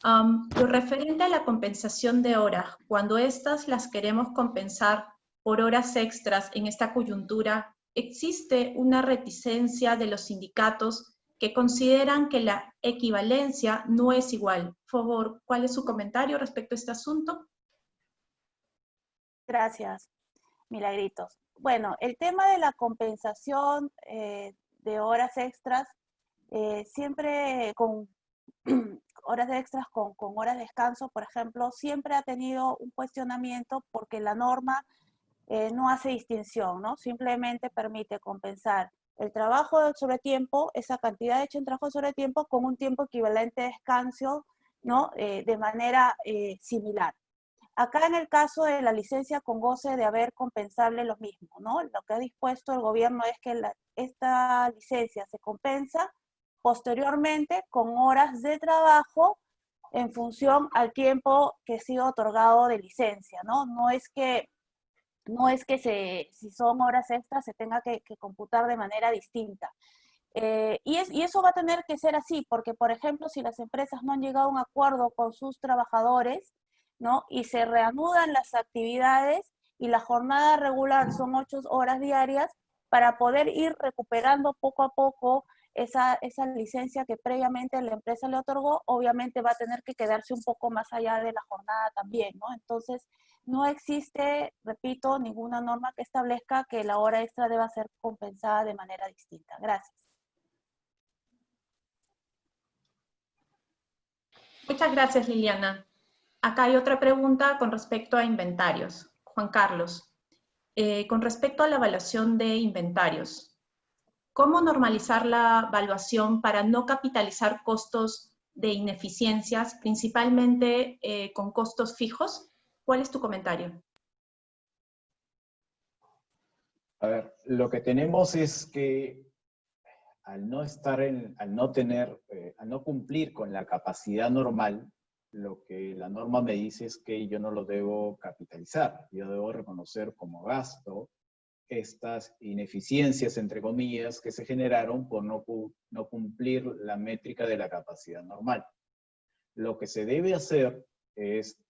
Lo referente a la compensación de horas, cuando estas las queremos compensar por horas extras en esta coyuntura, ¿existe una reticencia de los sindicatos que consideran que la equivalencia no es igual? Por favor, ¿cuál es su comentario respecto a este asunto? Gracias, Milagritos. Bueno, el tema de la compensación de horas extras, siempre con horas extras con horas de descanso, por ejemplo, siempre ha tenido un cuestionamiento porque la norma no hace distinción, ¿no? Simplemente permite compensar el trabajo de sobretiempo, esa cantidad hecha en trabajo de sobretiempo, con un tiempo equivalente de descanso, ¿no? De manera similar. Acá en el caso de la licencia con goce de haber compensable lo mismo, ¿no? Lo que ha dispuesto el gobierno es que esta licencia se compensa posteriormente con horas de trabajo en función al tiempo que ha sido otorgado de licencia, ¿no? No es que si son horas extras se tenga que computar de manera distinta. Y eso va a tener que ser así, porque, por ejemplo, si las empresas no han llegado a un acuerdo con sus trabajadores, ¿no? Y se reanudan las actividades y la jornada regular son 8 horas diarias, para poder ir recuperando poco a poco esa licencia que previamente la empresa le otorgó, obviamente va a tener que quedarse un poco más allá de la jornada también, ¿no? Entonces, no existe, repito, ninguna norma que establezca que la hora extra deba ser compensada de manera distinta. Gracias. Muchas gracias, Liliana. Acá hay otra pregunta con respecto a inventarios. Juan Carlos, con respecto a la evaluación de inventarios, ¿cómo normalizar la evaluación para no capitalizar costos de ineficiencias, principalmente con costos fijos? ¿Cuál es tu comentario? A ver, lo que tenemos es que al no cumplir con la capacidad normal, lo que la norma me dice es que yo no lo debo capitalizar, yo debo reconocer como gasto estas ineficiencias, entre comillas, que se generaron por no cumplir la métrica de la capacidad normal. Lo que se debe hacer es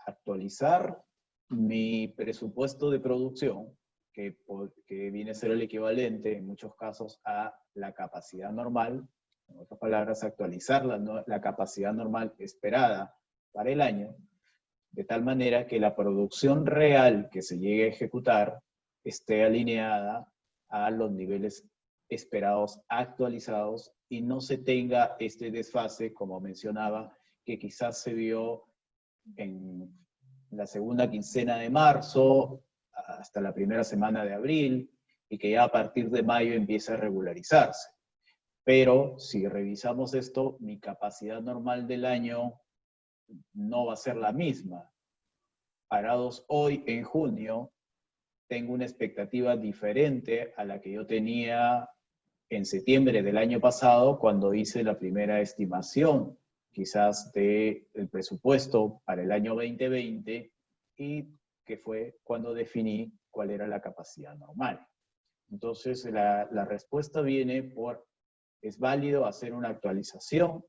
actualizar mi presupuesto de producción, que viene a ser el equivalente en muchos casos a la capacidad normal, en otras palabras, actualizar la capacidad normal esperada para el año, de tal manera que la producción real que se llegue a ejecutar esté alineada a los niveles esperados actualizados y no se tenga este desfase, como mencionaba, que quizás se vio en la segunda quincena de marzo hasta la primera semana de abril y que ya a partir de mayo empieza a regularizarse. Pero si revisamos esto, mi capacidad normal del año no va a ser la misma. Parados hoy en junio, tengo una expectativa diferente a la que yo tenía en septiembre del año pasado cuando hice la primera estimación, quizás del presupuesto para el año 2020 y que fue cuando definí cuál era la capacidad normal. Entonces la respuesta viene por, es válido hacer una actualización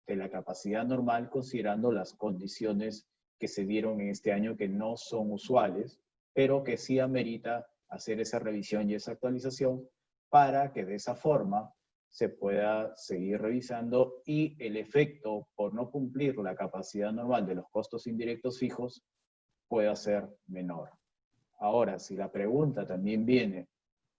de la capacidad normal considerando las condiciones que se dieron en este año que no son usuales, pero que sí amerita hacer esa revisión y esa actualización para que de esa forma se pueda seguir revisando y el efecto por no cumplir la capacidad normal de los costos indirectos fijos pueda ser menor. Ahora, si la pregunta también viene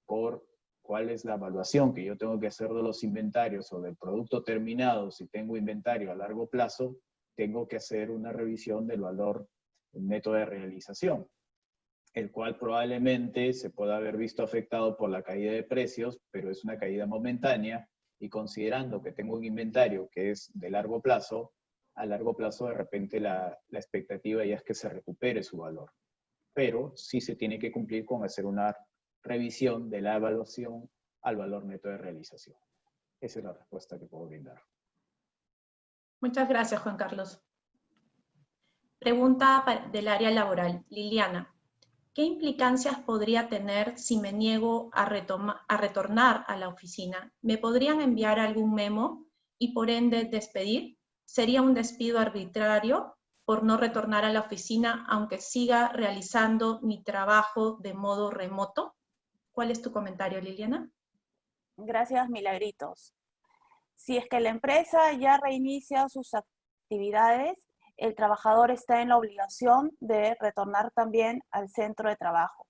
por cuál es la evaluación que yo tengo que hacer de los inventarios o del producto terminado, si tengo inventario a largo plazo, tengo que hacer una revisión del valor neto de realización, el cual probablemente se pueda haber visto afectado por la caída de precios, pero es una caída momentánea, y considerando que tengo un inventario que es de largo plazo, a largo plazo de repente la expectativa ya es que se recupere su valor. Pero sí se tiene que cumplir con hacer una revisión de la evaluación al valor neto de realización. Esa es la respuesta que puedo brindar. Muchas gracias, Juan Carlos. Pregunta del área laboral. Liliana, ¿qué implicancias podría tener si me niego a retornar a la oficina? ¿Me podrían enviar algún memo y por ende despedir? ¿Sería un despido arbitrario por no retornar a la oficina aunque siga realizando mi trabajo de modo remoto? ¿Cuál es tu comentario, Liliana? Gracias, Milagritos. Si es que la empresa ya reinicia sus actividades, el trabajador está en la obligación de retornar también al centro de trabajo.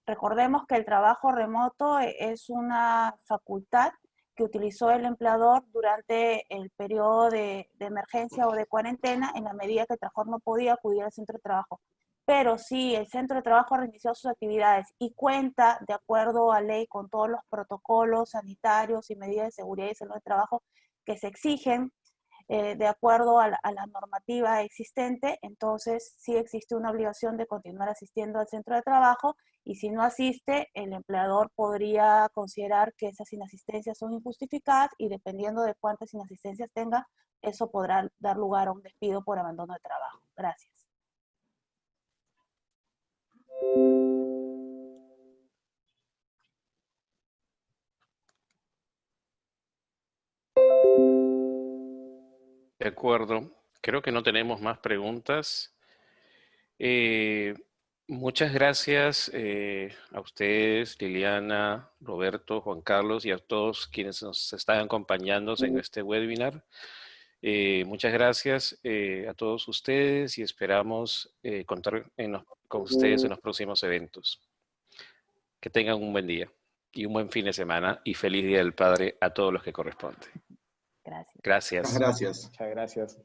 Recordemos que el trabajo remoto es una facultad que utilizó el empleador durante el periodo de emergencia o de cuarentena en la medida que el trabajador no podía acudir al centro de trabajo. Pero si el centro de trabajo reinició sus actividades y cuenta de acuerdo a ley con todos los protocolos sanitarios y medidas de seguridad y salud de trabajo que se exigen de acuerdo a la normativa existente, entonces sí existe una obligación de continuar asistiendo al centro de trabajo, y si no asiste, el empleador podría considerar que esas inasistencias son injustificadas y dependiendo de cuántas inasistencias tenga, eso podrá dar lugar a un despido por abandono de trabajo. Gracias. De acuerdo. Creo que no tenemos más preguntas. Muchas gracias a ustedes, Liliana, Roberto, Juan Carlos y a todos quienes nos están acompañando en este webinar. Muchas gracias a todos ustedes y esperamos contar con ustedes en los próximos eventos. Que tengan un buen día y un buen fin de semana y feliz Día del Padre a todos los que corresponde. Gracias. Gracias. Muchas gracias. Muchas gracias.